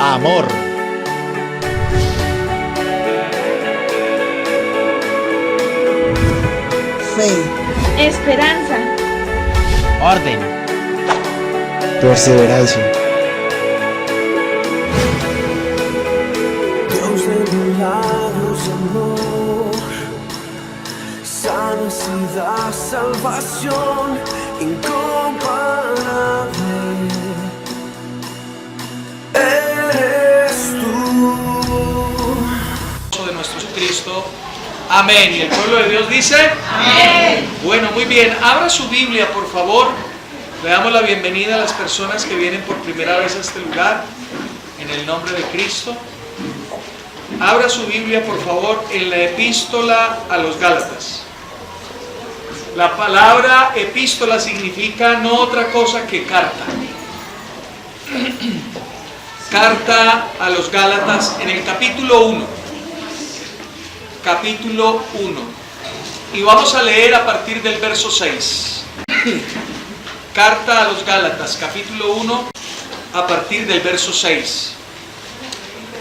Amor. Fe. Esperanza. Orden. Perseverancia. Dios de milagros, amor, sanidad, salvación incomparable. Eres tú. De nuestro Cristo. Amén. Y el pueblo de Dios dice: amén. Bueno, muy bien. Abra su Biblia, por favor. Le damos la bienvenida a las personas que vienen por primera vez a este lugar, en el nombre de Cristo. Abra su Biblia, por favor, en la epístola a los Gálatas. La palabra epístola significa no otra cosa que carta. Carta a los Gálatas, en el capítulo 1. Capítulo 1. Y vamos a leer a partir del verso 6. Carta a los Gálatas, capítulo 1, a partir del verso 6.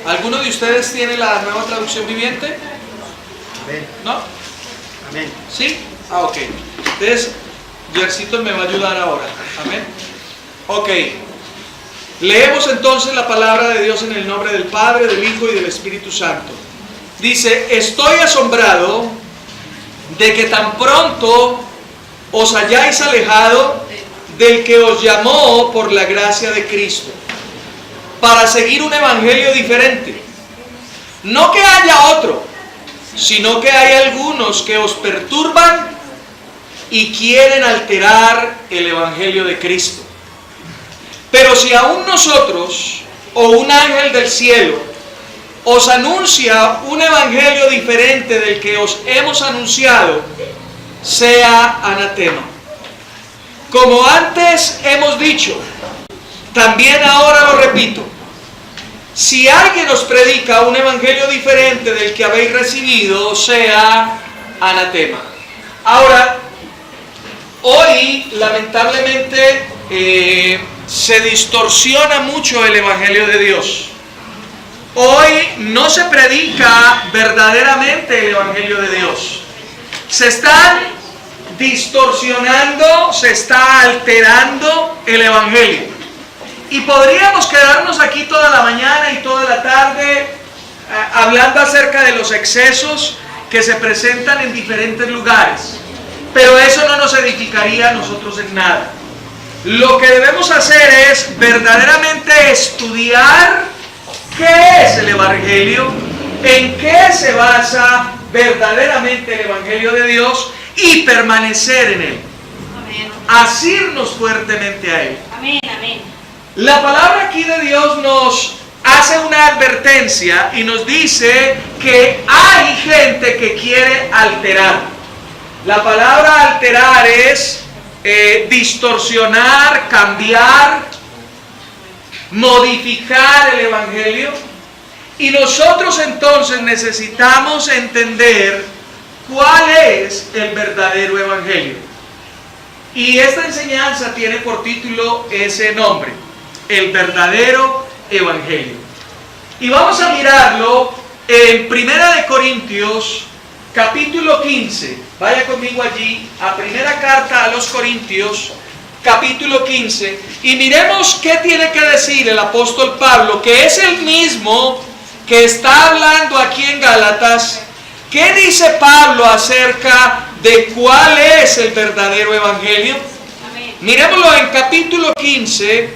¿Alguno de ustedes tiene la Nueva Traducción Viviente? Amén. ¿No? Amén. ¿Sí? Ah, ok. Entonces, Yercito me va a ayudar ahora. Amén. Ok. Leemos entonces la palabra de Dios en el nombre del Padre, del Hijo y del Espíritu Santo. Dice: estoy asombrado de que tan pronto os hayáis alejado del que os llamó por la gracia de Cristo, para seguir un evangelio diferente. No que haya otro, sino que hay algunos que os perturban y quieren alterar el evangelio de Cristo. Pero si aún nosotros o un ángel del cielo os anuncia un evangelio diferente del que os hemos anunciado, sea anatema. Como antes hemos dicho, también ahora lo repito: si alguien os predica un evangelio diferente del que habéis recibido, sea anatema. Ahora, hoy lamentablemente se distorsiona mucho el evangelio de Dios. Hoy no se predica verdaderamente el evangelio de Dios. Se está distorsionando, se está alterando el evangelio. Y podríamos quedarnos aquí toda la mañana y toda la tarde hablando acerca de los excesos que se presentan en diferentes lugares. Pero eso no nos edificaría a nosotros en nada. Lo que debemos hacer es verdaderamente estudiar qué es el evangelio, en qué se basa verdaderamente el evangelio de Dios y permanecer en él. Amén. Asirnos fuertemente a él. Amén, amén. La palabra aquí de Dios nos hace una advertencia y nos dice que hay gente que quiere alterar. La palabra alterar es distorsionar, cambiar, modificar el evangelio. Y nosotros entonces necesitamos entender cuál es el verdadero evangelio. Y esta enseñanza tiene por título ese nombre: el verdadero evangelio. Y vamos a mirarlo en 1 Corintios capítulo 15. Vaya conmigo allí a primera carta a los Corintios capítulo 15 y miremos qué tiene que decir el apóstol Pablo, que es el mismo que está hablando aquí en Gálatas. ¿Qué dice Pablo acerca de cuál es el verdadero evangelio? Amén. Miremoslo en capítulo 15,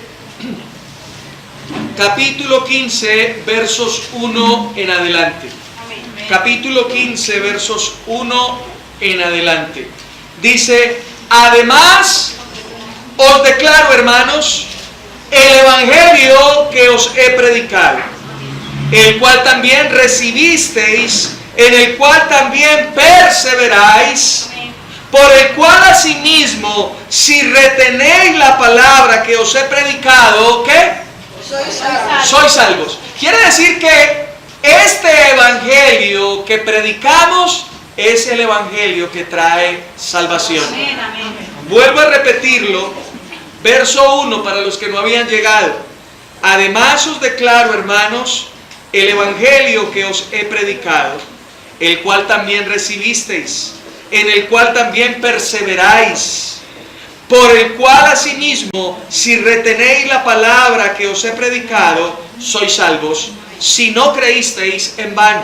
versos 1 en adelante. Amén. Capítulo 15, versos 1 en adelante. Dice: además os declaro, hermanos, el evangelio que os he predicado, el cual también recibisteis, en el cual también perseveráis, por el cual asimismo, si retenéis la palabra que os he predicado, ¿qué? Sois salvos. Quiere decir que este evangelio que predicamos es el evangelio que trae salvación. Amén, amén. Vuelvo a repetirlo, verso 1 para los que no habían llegado. Además os declaro, hermanos, el evangelio que os he predicado, el cual también recibisteis, en el cual también perseveráis, por el cual asimismo, si retenéis la palabra que os he predicado, sois salvos, si no creísteis en vano.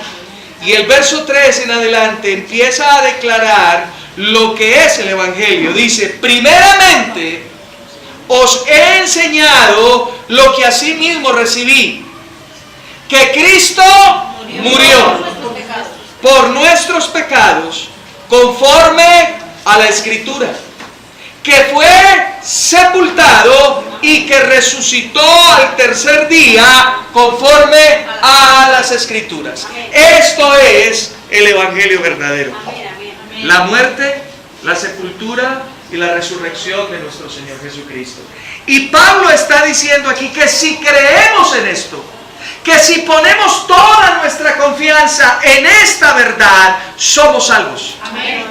Y el verso 3 en adelante empieza a declarar lo que es el evangelio. Dice, primeramente os he enseñado lo que asimismo recibí, que Cristo murió por nuestros pecados, conforme a la Escritura, que fue sepultado y que resucitó al tercer día, conforme a las Escrituras. Esto es el evangelio verdadero. La muerte, la sepultura y la resurrección de nuestro Señor Jesucristo. Y Pablo está diciendo aquí que si creemos en esto, que si ponemos toda nuestra confianza en esta verdad, somos salvos. Amén.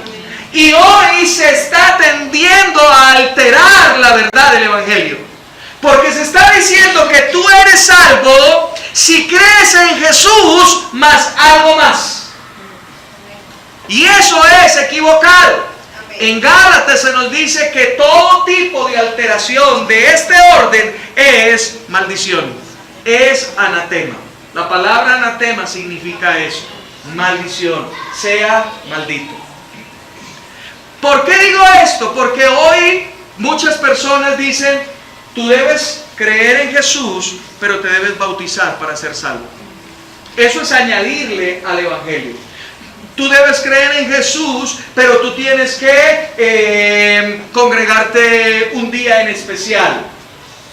Y hoy se está tendiendo a alterar la verdad del evangelio, porque se está diciendo que tú eres salvo si crees en Jesús más algo más. Y eso es equivocado. En Gálatas se nos dice que todo tipo de alteración de este orden es maldición, es anatema. La palabra anatema significa eso, maldición, sea maldito. ¿Por qué digo esto? Porque hoy muchas personas dicen, tú debes creer en Jesús, pero te debes bautizar para ser salvo. Eso es añadirle al evangelio. Tú debes creer en Jesús, pero tú tienes que congregarte un día en especial.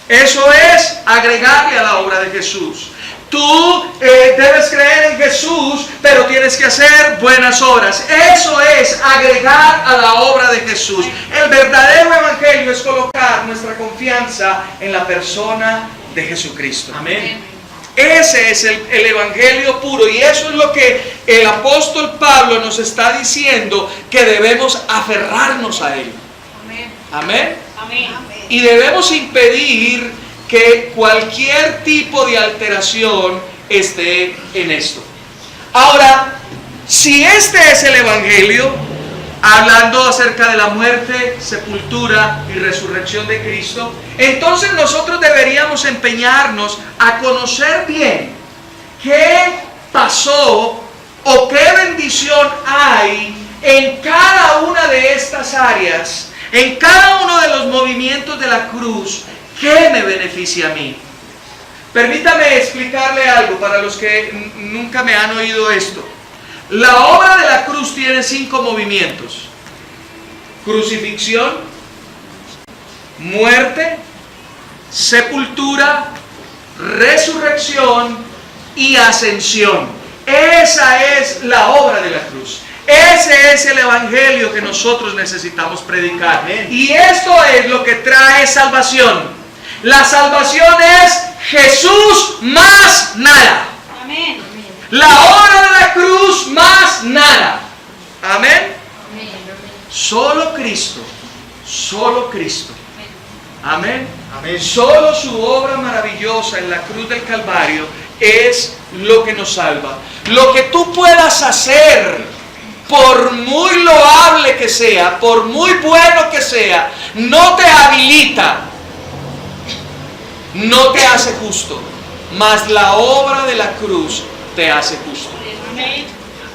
Eso es agregarle a la obra de Jesús. Tú debes creer en Jesús, pero tienes que hacer buenas obras. Eso es agregar a la obra de Jesús. El verdadero evangelio es colocar nuestra confianza en la persona de Jesucristo. Amén. Ese es el evangelio puro, y eso es lo que el apóstol Pablo nos está diciendo, que debemos aferrarnos a él. Amén. Amén. Y debemos impedir que cualquier tipo de alteración esté en esto. Ahora, si este es el evangelio, hablando acerca de la muerte, sepultura y resurrección de Cristo, entonces nosotros deberíamos empeñarnos a conocer bien qué pasó o qué bendición hay en cada una de estas áreas, en cada uno de los movimientos de la cruz. ¿Qué me beneficia a mí? Permítame explicarle algo para los que nunca me han oído esto. La obra de la cruz tiene 5 movimientos: crucifixión, muerte, sepultura, resurrección y ascensión. Esa es la obra de la cruz. Ese es el evangelio que nosotros necesitamos predicar. Amén. Y esto es lo que trae salvación. La salvación es Jesús más nada. Amén. La obra de la cruz más nada. Amén. Solo Cristo. Solo Cristo. Amén. Amén. Solo su obra maravillosa en la cruz del Calvario es lo que nos salva. Lo que tú puedas hacer, por muy loable que sea, por muy bueno que sea, no te habilita, no te hace justo, mas la obra de la cruz te hace justo.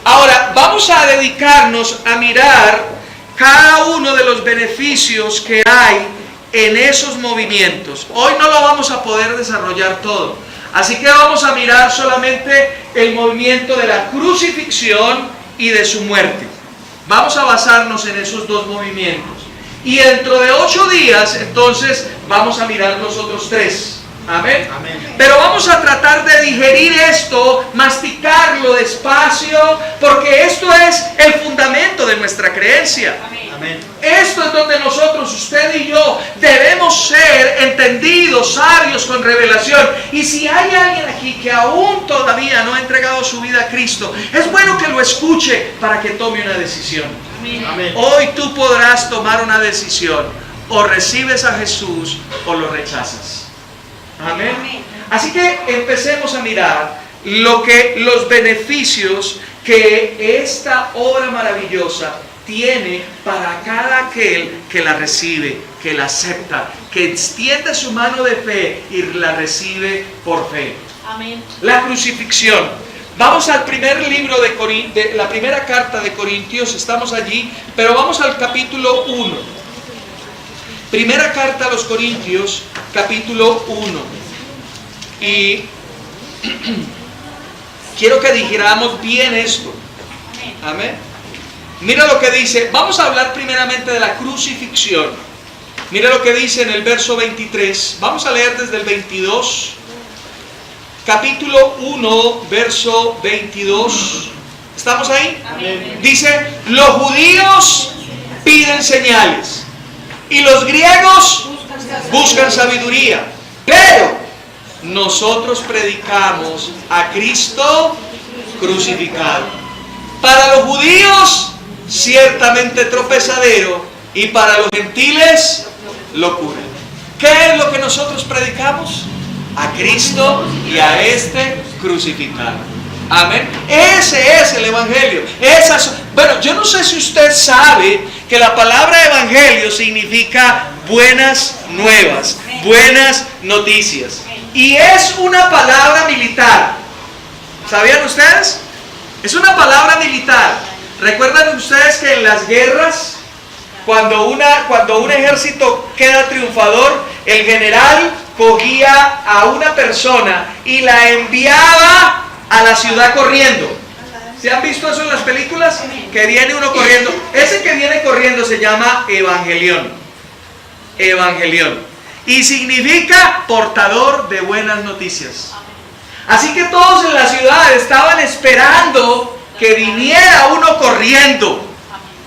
Ahora vamos a dedicarnos a mirar cada uno de los beneficios que hay en esos movimientos. Hoy no lo vamos a poder desarrollar todo, así que vamos a mirar solamente el movimiento de la crucifixión y de su muerte. Vamos a basarnos en esos 2 movimientos. Y dentro de 8 días, entonces, vamos a mirar los otros 3. Amén. Amén. Pero vamos a tratar de digerir esto, masticarlo despacio, porque esto es el fundamento de nuestra creencia. Amén. Esto es donde nosotros, usted y yo, debemos ser entendidos, sabios, con revelación. Y si hay alguien aquí que aún todavía no ha entregado su vida a Cristo, es bueno que lo escuche para que tome una decisión. Amén. Hoy tú podrás tomar una decisión: o recibes a Jesús o lo rechazas. Amén. Así que empecemos a mirar los beneficios que esta obra maravillosa tiene para cada aquel que la recibe, que la acepta, que extiende su mano de fe y la recibe por fe. Amén. La crucifixión. Vamos al primer libro de la primera carta de Corintios, estamos allí, pero vamos al capítulo 1. Primera carta a los Corintios, capítulo 1. Y quiero que dijéramos bien esto. Amén. Mira lo que dice. Vamos a hablar primeramente de la crucifixión. Mira lo que dice en el verso 23. Vamos a leer desde el 22. Capítulo 1, verso 22. ¿Estamos ahí? Amén. Dice, los judíos piden señales y los griegos buscan sabiduría, pero nosotros predicamos a Cristo crucificado. Para los judíos, ciertamente tropezadero, y para los gentiles, locura. ¿Qué es lo que nosotros predicamos? A Cristo y a este crucificado. Amén. Ese es el evangelio. Bueno, yo no sé si usted sabe que la palabra evangelio significa buenas nuevas, buenas noticias. Y es una palabra militar. ¿Sabían ustedes? Es una palabra militar. ¿Recuerdan ustedes que en las guerras, cuando un ejército queda triunfador, el general cogía a una persona y la enviaba a la ciudad corriendo? ¿Se han visto eso en las películas? Que viene uno corriendo. Ese que viene corriendo se llama evangelión. Evangelión. Y significa portador de buenas noticias. Así que todos en la ciudad estaban esperando que viniera uno corriendo.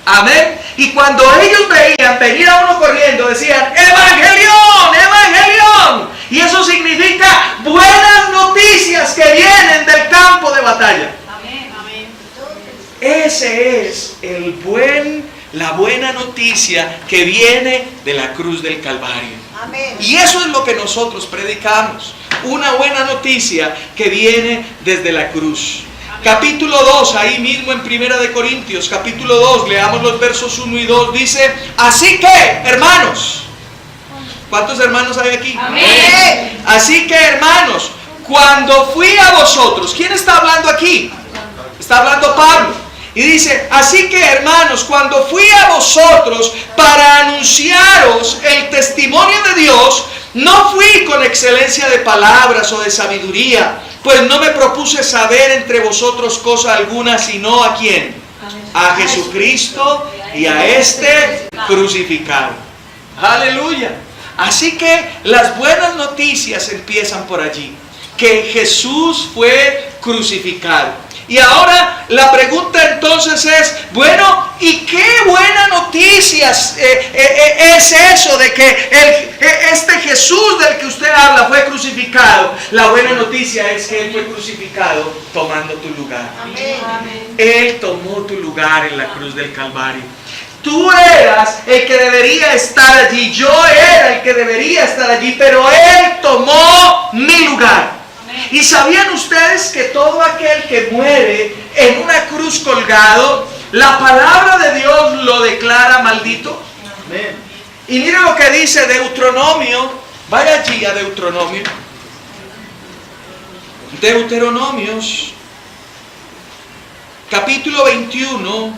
Amén. Y cuando ellos veían venir a uno corriendo, decían, ¡Evangelión! ¡Evangelión! Y eso significa buenas noticias que vienen del campo de batalla. Amén. Amén. Ese es la buena noticia que viene de la cruz del Calvario. Amén. Y eso es lo que nosotros predicamos. Una buena noticia que viene desde la cruz. Capítulo 2, ahí mismo en Primera de Corintios, capítulo 2, leamos los versos 1 y 2, dice, así que, hermanos, ¿cuántos hermanos hay aquí? Amén. Así que, hermanos, cuando fui a vosotros, ¿quién está hablando aquí? Está hablando Pablo. Y dice, así que, hermanos, cuando fui a vosotros para anunciaros el testimonio de Dios, no fui con excelencia de palabras o de sabiduría, pues no me propuse saber entre vosotros cosa alguna, sino ¿a quién? A Jesucristo y a este crucificado. Aleluya. Así que las buenas noticias empiezan por allí, que Jesús fue crucificado. Y ahora la pregunta entonces es, bueno, ¿y qué buena noticias es eso de que este Jesús del que usted habla fue crucificado? La buena noticia es que Él fue crucificado tomando tu lugar. Amén. Él tomó tu lugar en la cruz del Calvario. Tú eras el que debería estar allí, yo era el que debería estar allí, pero Él tomó mi lugar. ¿Y sabían ustedes que todo aquel que muere en una cruz colgado, la palabra de Dios lo declara maldito? Amén. Y mira lo que dice Deuteronomio. Vaya allí a Deuteronomio. Deuteronomios, capítulo 21,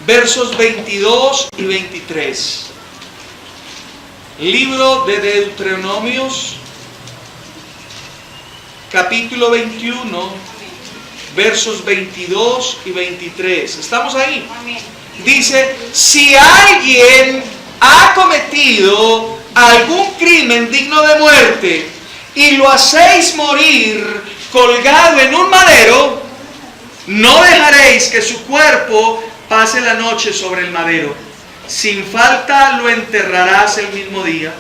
versos 22 y 23. Libro de Deuteronomios, capítulo 21, versos 22 y 23. ¿Estamos ahí? Amén. Dice, si alguien ha cometido algún crimen digno de muerte y lo hacéis morir colgado en un madero, no dejaréis que su cuerpo pase la noche sobre el madero. Sin falta lo enterrarás el mismo día,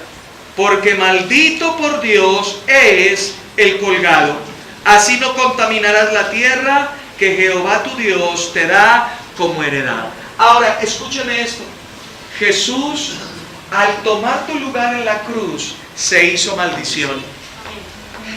porque maldito por Dios es el colgado. Así no contaminarás la tierra que Jehová tu Dios te da como heredad. Ahora, escúcheme esto. Jesús, al tomar tu lugar en la cruz, se hizo maldición.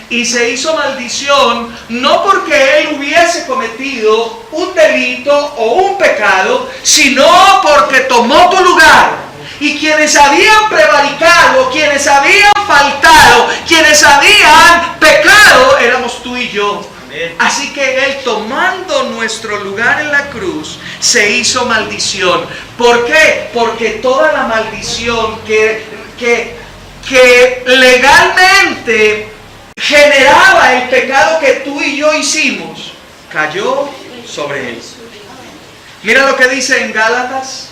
y se hizo maldición no porque él hubiese cometido un delito o un pecado, sino porque tomó tu lugar. Y quienes habían prevaricado, quienes habían faltado, quienes habían pecado, éramos tú y yo. Amén. Así que Él, tomando nuestro lugar en la cruz, se hizo maldición. ¿Por qué? Porque toda la maldición que legalmente generaba el pecado que tú y yo hicimos, cayó sobre Él. Mira lo que dice en Gálatas.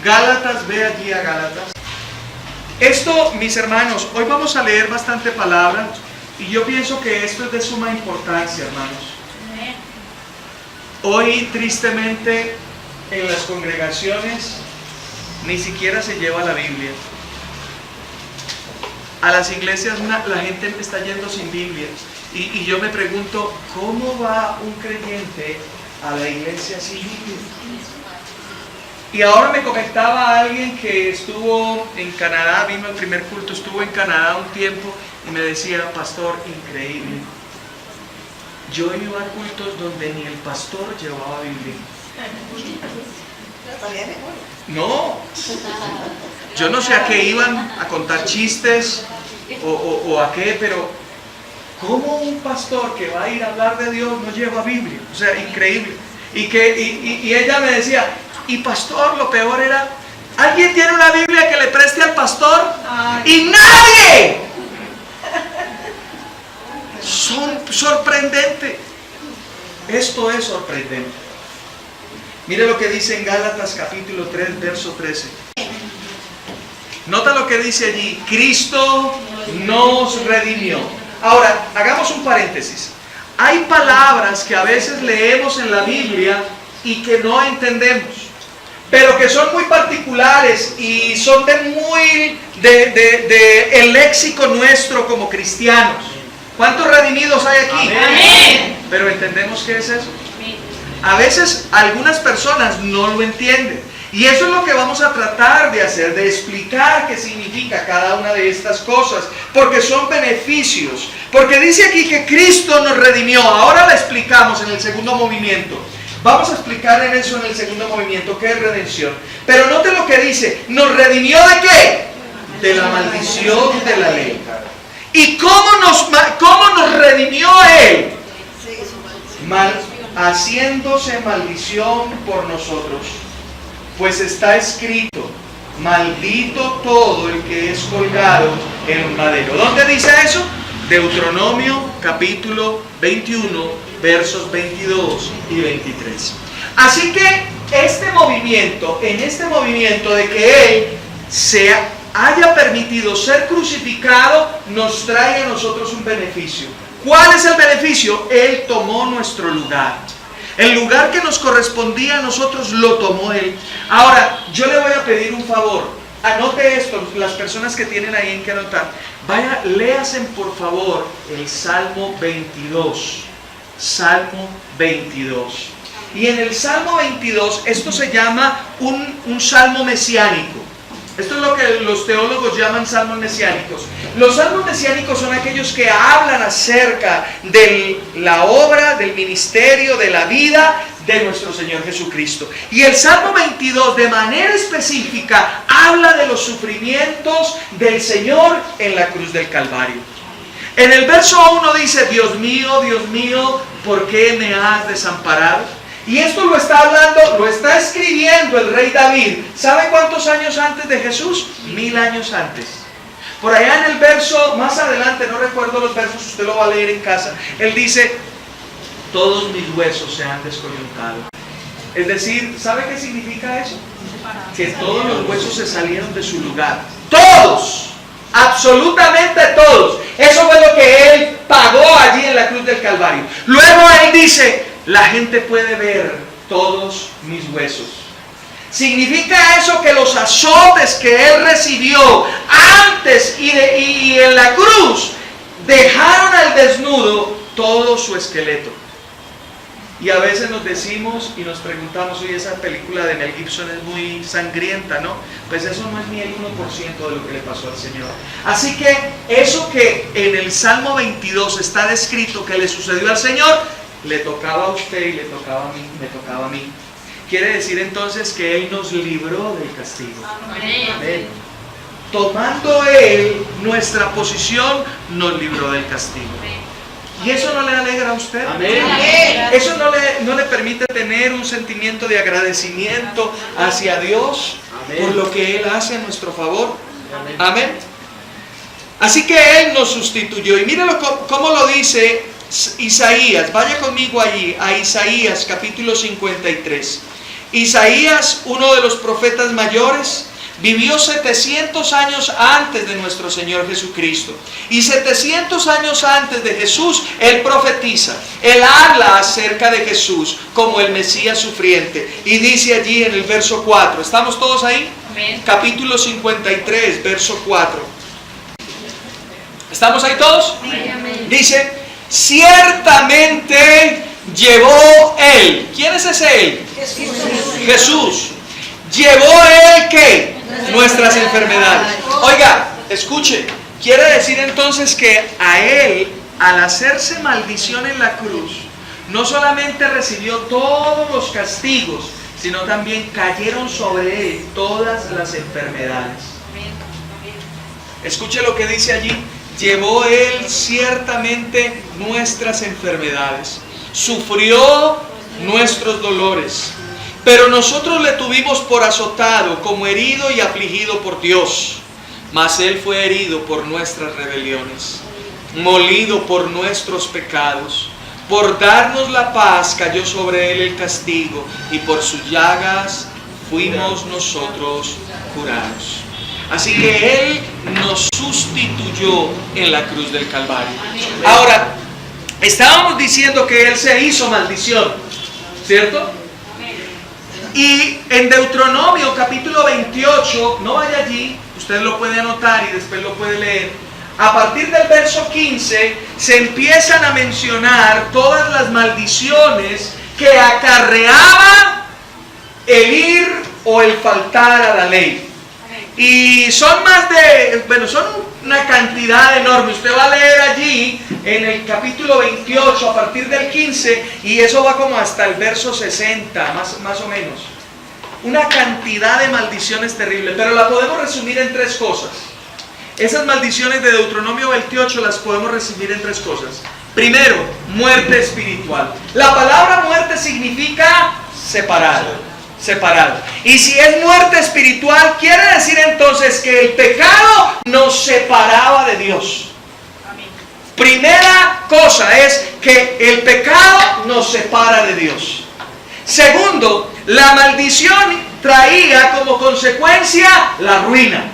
Gálatas, ve allí a Gálatas. Esto, mis hermanos, hoy vamos a leer bastante palabra y yo pienso que esto es de suma importancia, hermanos. Hoy, tristemente, en las congregaciones ni siquiera se lleva la Biblia. A las iglesias la gente está yendo sin Biblia. Y yo me pregunto, ¿cómo va un creyente a la iglesia sin Biblia? Y ahora me comentaba alguien que estuvo en Canadá, vino al primer culto, estuvo en Canadá un tiempo y me decía, pastor, increíble. Yo iba a cultos donde ni el pastor llevaba Biblia. No, yo no sé a qué iban, a contar chistes o a qué, pero ¿cómo un pastor que va a ir a hablar de Dios no lleva Biblia? O sea, increíble. Y ella me decía, y pastor, lo peor era, ¿alguien tiene una Biblia que le preste al pastor? ¡Y nadie! Sorprendente. Esto es sorprendente. Mire lo que dice en Gálatas capítulo 3, verso 13. Nota lo que dice allí, Cristo nos redimió. Ahora, hagamos un paréntesis. Hay palabras que a veces leemos en la Biblia y que no entendemos, pero que son muy particulares y son de el léxico nuestro como cristianos. ¿Cuántos redimidos hay aquí? Amén. Pero ¿entendemos qué es eso? A veces algunas personas no lo entienden. Y eso es lo que vamos a tratar de hacer, de explicar qué significa cada una de estas cosas, porque son beneficios. Porque dice aquí que Cristo nos redimió. Ahora la explicamos en el segundo movimiento. Vamos a explicar en eso en el segundo movimiento, qué es redención. Pero note lo que dice, ¿nos redimió de qué? De la maldición de la ley. ¿Y cómo nos redimió Él? Haciéndose maldición por nosotros. Pues está escrito, maldito todo el que es colgado en un madero. ¿Dónde dice eso? Deuteronomio capítulo 21, versos 22 y 23. Así que en este movimiento de que Él se haya permitido ser crucificado, nos trae a nosotros un beneficio. ¿Cuál es el beneficio? Él tomó nuestro lugar. El lugar que nos correspondía a nosotros lo tomó Él. Ahora, yo le voy a pedir un favor. Anote esto, las personas que tienen ahí en que anotar. Vaya, léasen por favor el Salmo 22. Salmo 22. Y en el Salmo 22, esto se llama un salmo mesiánico. Esto es lo que los teólogos llaman salmos mesiánicos. Los salmos mesiánicos son aquellos que hablan acerca de la obra, del ministerio, de la vida de nuestro Señor Jesucristo. Y el Salmo 22 de manera específica habla de los sufrimientos del Señor en la cruz del Calvario. En el verso 1 dice, Dios mío, ¿por qué me has desamparado? Y esto lo está hablando, lo está escribiendo el rey David. ¿Sabe cuántos años antes de Jesús? 1000 años antes. Por allá en el verso, más adelante, no recuerdo los versos, usted lo va a leer en casa. Él dice, todos mis huesos se han descoyuntado. Es decir, ¿sabe qué significa eso? Que todos los huesos se salieron de su lugar. ¡Todos! Absolutamente todos. Eso fue lo que Él pagó allí en la cruz del Calvario. Luego Él dice, la gente puede ver todos mis huesos. Significa eso que los azotes que Él recibió antes y en la cruz dejaron al desnudo todo su esqueleto. Y a veces nos decimos y nos preguntamos, oye, esa película de Mel Gibson es muy sangrienta, ¿no? Pues eso no es ni el 1% de lo que le pasó al Señor. Así que eso que en el Salmo 22 está descrito que le sucedió al Señor, le tocaba a usted y le tocaba a mí, me tocaba a mí. Quiere decir entonces que Él nos libró del castigo. Amén. Tomando Él nuestra posición, nos libró del castigo. ¿Y eso no le alegra a usted? Amén. ¿Eso no le permite tener un sentimiento de agradecimiento hacia Dios por lo que Él hace a nuestro favor? Amén. Así que Él nos sustituyó. Y míralo cómo lo dice Isaías. Vaya conmigo allí, a Isaías capítulo 53. Isaías, uno de los profetas mayores, vivió 700 años antes de nuestro Señor Jesucristo. Y 700 años antes de Jesús, Él profetiza. Él habla acerca de Jesús como el Mesías sufriente. Y dice allí en el verso 4. ¿Estamos todos ahí? Amén. Capítulo 53, verso 4. ¿Estamos ahí todos? Amén. Dice, ciertamente llevó Él. ¿Quién es ese Él? Jesús. ¿Llevó Él qué? Nuestras enfermedades. Oiga, escuche. Quiere decir entonces que a Él, al hacerse maldición en la cruz, no solamente recibió todos los castigos, sino también cayeron sobre Él todas las enfermedades. Escuche lo que dice allí. Llevó Él ciertamente nuestras enfermedades. Sufrió nuestros dolores. Pero nosotros le tuvimos por azotado, como herido y afligido por Dios. Mas Él fue herido por nuestras rebeliones, molido por nuestros pecados. Por darnos la paz cayó sobre Él el castigo, y por sus llagas fuimos nosotros curados. Así que Él nos sustituyó en la cruz del Calvario. Ahora, estábamos diciendo que Él se hizo maldición, ¿cierto? Y en Deuteronomio capítulo 28, no vaya allí, usted lo puede anotar y después lo puede leer. A partir del verso 15 se empiezan a mencionar todas las maldiciones que acarreaba el ir o el faltar a la ley. Y son son una cantidad enorme. Usted va a leer allí en el capítulo 28 a partir del 15 y eso va como hasta el verso 60, más o menos. Una cantidad de maldiciones terribles, pero la podemos resumir en tres cosas. Esas maldiciones de Deuteronomio 28 las podemos resumir en tres cosas. Primero, muerte espiritual. La palabra muerte significa separado. Y si es muerte espiritual, quiere decir entonces que el pecado nos separaba de Dios. Primera cosa es que el pecado nos separa de Dios. Segundo, la maldición traía como consecuencia la ruina.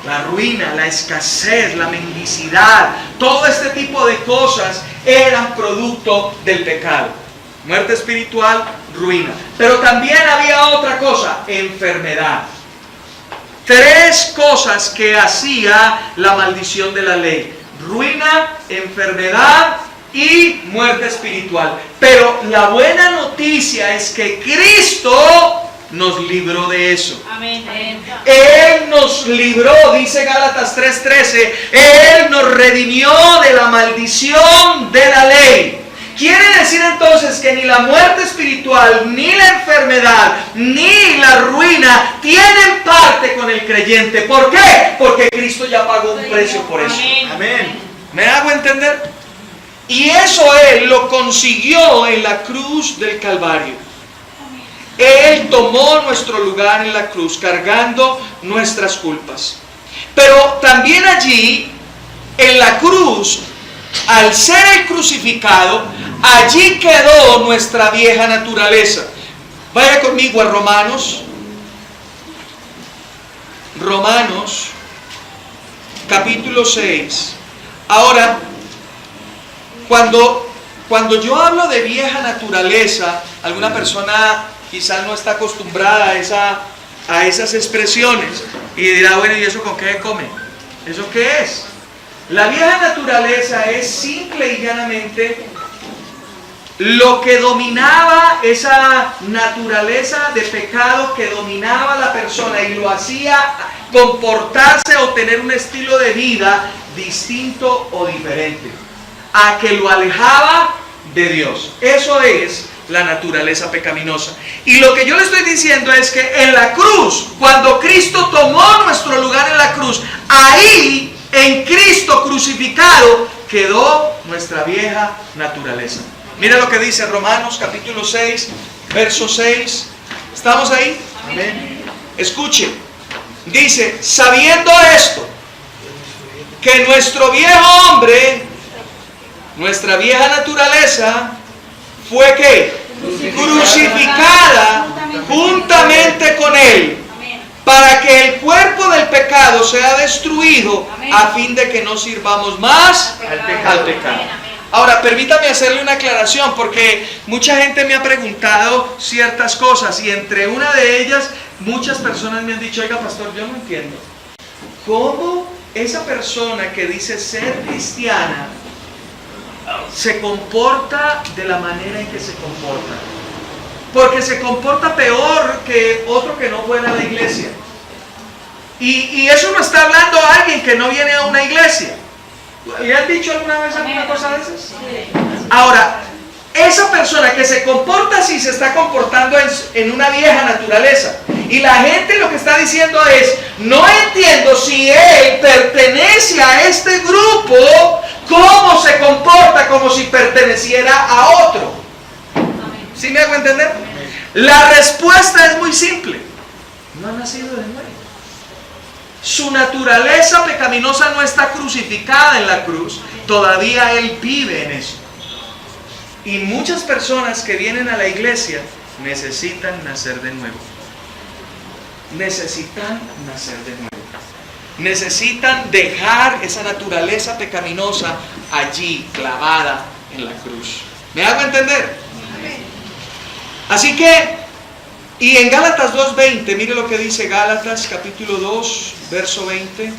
La ruina, la escasez, la mendicidad, todo este tipo de cosas eran producto del pecado. Muerte espiritual, ruina. Pero también había otra cosa, enfermedad. Tres cosas que hacía la maldición de la ley: ruina, enfermedad y muerte espiritual. Pero la buena noticia es que Cristo nos libró de eso. Amén. Él nos libró, dice Gálatas 3:13, Él nos redimió de la maldición de la ley. Quiere decir entonces que ni la muerte espiritual, ni la enfermedad, ni la ruina tienen parte con el creyente. ¿Por qué? Porque Cristo ya pagó un precio por eso. Amén. ¿Me hago entender? Y eso Él lo consiguió en la cruz del Calvario. Él tomó nuestro lugar en la cruz, cargando nuestras culpas. Pero también allí, en la cruz, al ser el crucificado, allí quedó nuestra vieja naturaleza. Vaya conmigo a Romanos. Romanos, capítulo 6. Ahora, cuando yo hablo de vieja naturaleza, alguna persona quizás no está acostumbrada a esas expresiones y dirá, bueno, ¿y eso con qué come? ¿Eso qué es? La vieja naturaleza es simple y llanamente lo que dominaba, esa naturaleza de pecado que dominaba a la persona y lo hacía comportarse o tener un estilo de vida distinto o diferente, a que lo alejaba de Dios. Eso es la naturaleza pecaminosa. Y lo que yo le estoy diciendo es que en la cruz, cuando Cristo tomó nuestro lugar en la cruz, ahí en Cristo crucificado quedó nuestra vieja naturaleza. Mira lo que dice Romanos capítulo 6, verso 6. ¿Estamos ahí? Amén. Escuche. Dice, sabiendo esto, que nuestro viejo hombre, nuestra vieja naturaleza, fue ¿qué? Crucificada juntamente con él, para que el cuerpo del pecado sea destruido, a fin de que no sirvamos más al pecado. Ahora, permítame hacerle una aclaración, porque mucha gente me ha preguntado ciertas cosas, y entre una de ellas, muchas personas me han dicho, oiga pastor, yo no entiendo, ¿cómo esa persona que dice ser cristiana se comporta de la manera en que se comporta? Porque se comporta peor que otro que no fue a la iglesia. Y eso no está hablando a alguien que no viene a una iglesia. ¿Le han dicho alguna vez alguna cosa de esas? Ahora, esa persona que se comporta así se está comportando en una vieja naturaleza. Y la gente lo que está diciendo es, no entiendo si él pertenece a este grupo, cómo se comporta como si perteneciera a otro. ¿Sí me hago entender? La respuesta es muy simple. No ha nacido de nuevo. Su naturaleza pecaminosa no está crucificada en la cruz. Todavía él vive en eso. Y muchas personas que vienen a la iglesia necesitan nacer de nuevo. Necesitan nacer de nuevo. Necesitan dejar esa naturaleza pecaminosa allí, clavada en la cruz. ¿Me hago entender? Así que, y en Gálatas 2:20, mire lo que dice Gálatas capítulo 2, verso 20.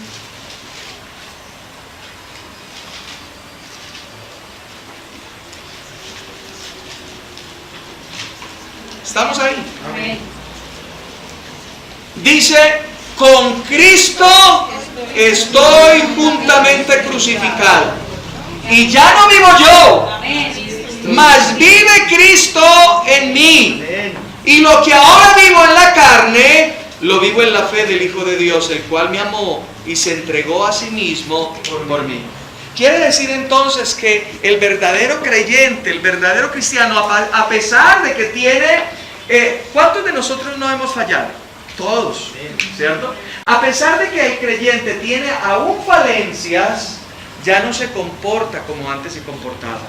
¿Estamos ahí? Amén. Dice, con Cristo estoy juntamente crucificado. Y ya no vivo yo, mas vive Cristo en mí. Y lo que ahora vivo en la carne, lo vivo en la fe del Hijo de Dios, el cual me amó y se entregó a sí mismo por mí. Quiere decir entonces que el verdadero creyente, el verdadero cristiano, a pesar de que tiene... ¿cuántos de nosotros no hemos fallado? Todos, ¿cierto? A pesar de que el creyente tiene aún falencias, ya no se comporta como antes se comportaba.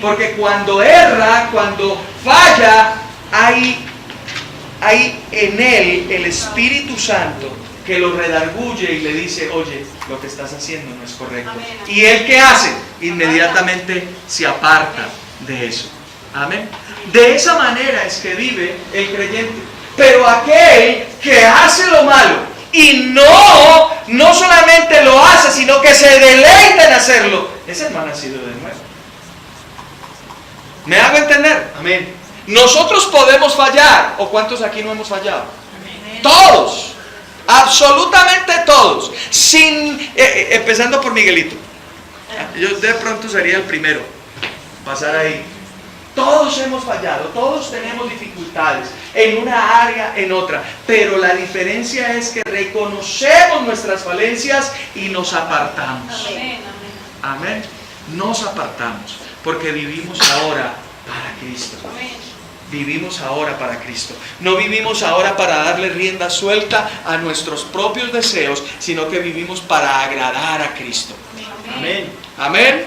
Porque cuando erra, cuando falla, hay en él el Espíritu Santo que lo redarguye y le dice, oye, lo que estás haciendo no es correcto. ¿Y él qué hace? Inmediatamente se aparta de eso. Amén. De esa manera es que vive el creyente. Pero aquel que hace lo malo y no solamente lo hace, sino que se deleita en hacerlo, ese no ha nacido de nuevo. ¿Me hago entender? Amén. Nosotros podemos fallar. ¿O cuántos aquí no hemos fallado? Todos. Absolutamente todos. Empezando por Miguelito. Yo de pronto sería el primero. Pasar ahí. Todos hemos fallado. Todos tenemos dificultades. En una área, en otra. Pero la diferencia es que reconocemos nuestras falencias y nos apartamos. Amén. Nos apartamos. Porque vivimos ahora para Cristo. Vivimos ahora para Cristo. No vivimos ahora para darle rienda suelta a nuestros propios deseos, sino que vivimos para agradar a Cristo. Amén. ¿Amén?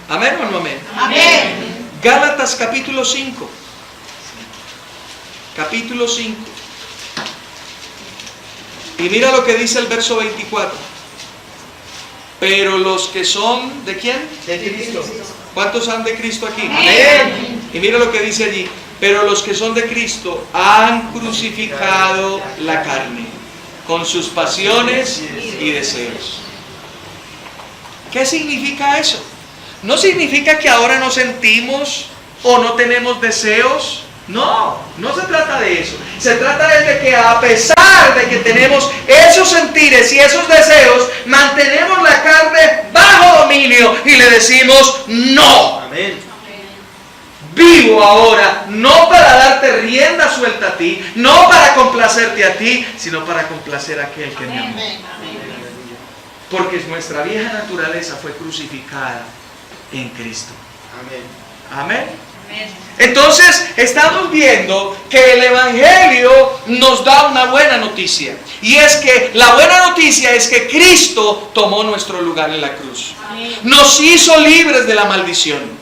¿Amén o no amén? Amén. Gálatas capítulo 5. Capítulo 5. Y mira lo que dice el verso 24. Pero los que son, ¿de quién? De Cristo. ¿Cuántos son de Cristo aquí? Amén. Y mira lo que dice allí. Pero los que son de Cristo han crucificado la carne con sus pasiones y deseos. ¿Qué significa eso? no significa que ahora no sentimos o no tenemos deseos. No, no se trata de eso. Se trata de que a pesar de que tenemos esos sentires y esos deseos, mantenemos la carne bajo dominio y le decimos no. Amén. Vivo ahora no para darte rienda suelta a ti, no para complacerte a ti, sino para complacer a aquel que me amó. Porque nuestra vieja naturaleza fue crucificada en Cristo. Amén. Amén. Entonces estamos viendo que el Evangelio nos da una buena noticia. Y es que la buena noticia es que Cristo tomó nuestro lugar en la cruz. Nos hizo libres de la maldición.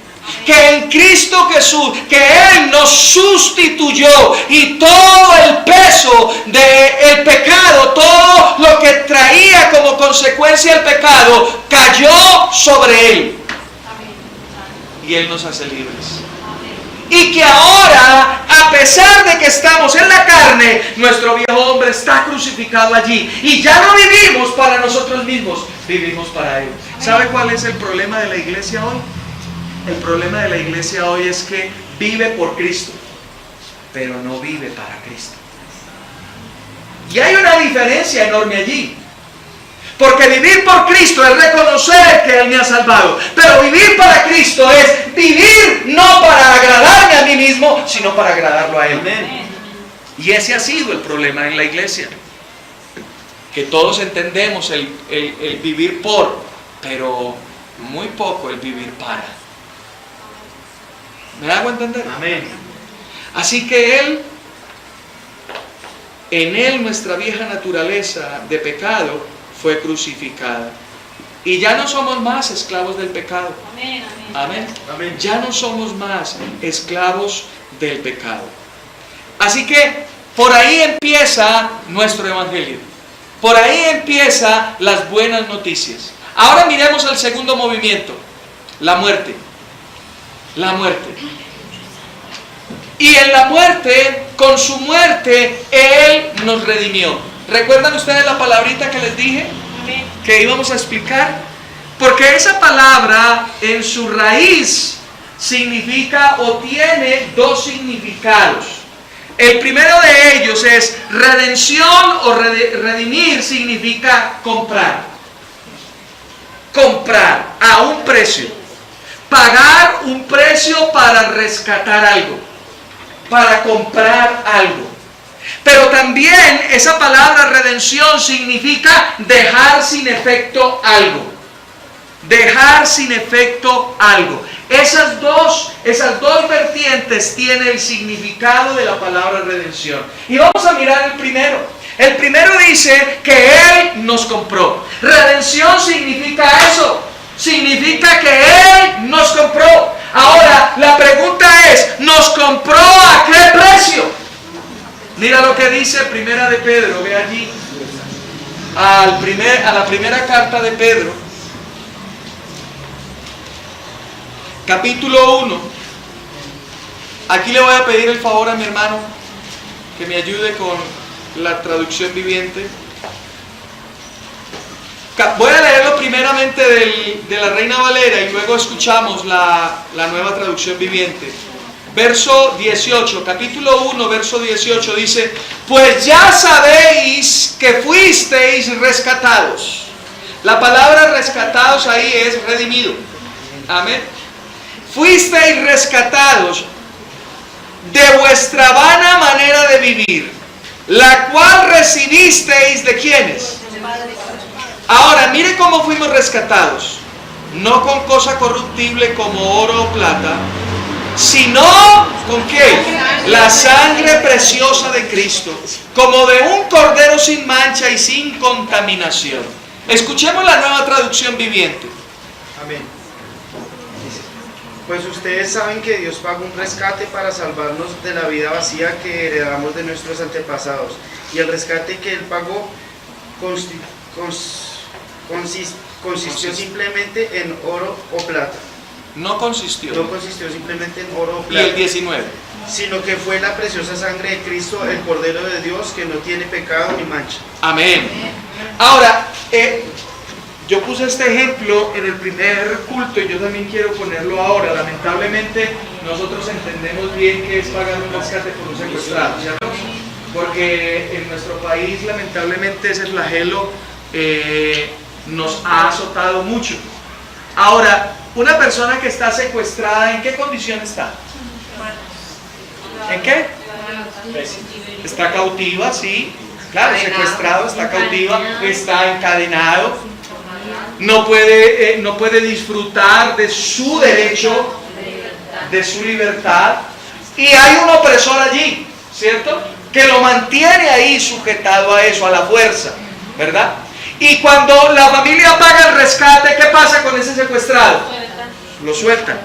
Que en Cristo Jesús, que Él nos sustituyó y todo el peso del pecado, todo lo que traía como consecuencia el pecado, cayó sobre Él. Y Él nos hace libres. Y que ahora, a pesar de que estamos en la carne, nuestro viejo hombre está crucificado allí. Y ya no vivimos para nosotros mismos, vivimos para Él. ¿Sabe cuál es el problema de la iglesia hoy? El problema de la iglesia hoy es que vive por Cristo, pero no vive para Cristo. Y hay una diferencia enorme allí. Porque vivir por Cristo es reconocer que Él me ha salvado. Pero vivir para Cristo es vivir no para agradarme a mí mismo, sino para agradarlo a Él. Y ese ha sido el problema en la iglesia. Que todos entendemos el vivir por, pero muy poco el vivir para. ¿Me hago entender? Amén. Así que en Él nuestra vieja naturaleza de pecado fue crucificada. Y ya no somos más esclavos del pecado. Amén. Amén. Amén. Ya no somos más esclavos del pecado. Así que por ahí empieza nuestro evangelio. Por ahí empiezan las buenas noticias. Ahora miremos el segundo movimiento, la muerte. La muerte. Y en la muerte, con su muerte, Él nos redimió. ¿Recuerdan ustedes la palabrita que les dije? Que íbamos a explicar. Porque esa palabra en su raíz significa o tiene dos significados. El primero de ellos es redención o redimir significa comprar. Comprar a un precio. Pagar un precio para rescatar algo. Para comprar algo. Pero también esa palabra redención significa dejar sin efecto algo. Dejar sin efecto algo. Esas dos vertientes tienen el significado de la palabra redención. Y vamos a mirar el primero. El primero dice que Él nos compró. Redención significa eso. Significa que Él nos compró. Ahora, la pregunta es, ¿nos compró a qué precio? Mira lo que dice Primera de Pedro, ve allí, a la primera carta de Pedro, capítulo 1. Aquí le voy a pedir el favor a mi hermano que me ayude con la traducción viviente. Voy a leerlo primeramente de la Reina Valera y luego escuchamos la nueva traducción viviente. Verso 18, capítulo 1, verso 18 dice: pues ya sabéis que fuisteis rescatados. La palabra rescatados ahí es redimido. Amén. Fuisteis rescatados de vuestra vana manera de vivir, la cual recibisteis de ¿quiénes? Ahora, mire cómo fuimos rescatados. No con cosa corruptible como oro o plata, sino ¿con qué? La sangre preciosa de Cristo, como de un cordero sin mancha y sin contaminación. Escuchemos la nueva traducción viviente. Amén. Dice, pues ustedes saben que Dios pagó un rescate para salvarnos de la vida vacía que heredamos de nuestros antepasados. Y el rescate que Él pagó consistió simplemente en oro o plata. No consistió. No consistió simplemente en oro o Y plata. el 19. Sino que fue la preciosa sangre de Cristo, el Cordero de Dios, que no tiene pecado ni mancha. Amén. Ahora, Yo puse este ejemplo en el primer culto y yo también quiero ponerlo ahora. Lamentablemente nosotros entendemos bien qué es pagar un rescate por un secuestrado, ¿cierto? Porque en nuestro país lamentablemente ese flagelo nos ha azotado mucho. Ahora, una persona que está secuestrada, ¿en qué condición está? ¿En qué? Está cautiva, sí. Claro, secuestrado, está cautiva, está encadenado. No puede disfrutar de su derecho, de su libertad. Y hay un opresor allí, ¿cierto? Que lo mantiene ahí sujetado a eso, a la fuerza, ¿verdad? Y cuando la familia paga el rescate, ¿qué pasa con ese secuestrado? Lo sueltan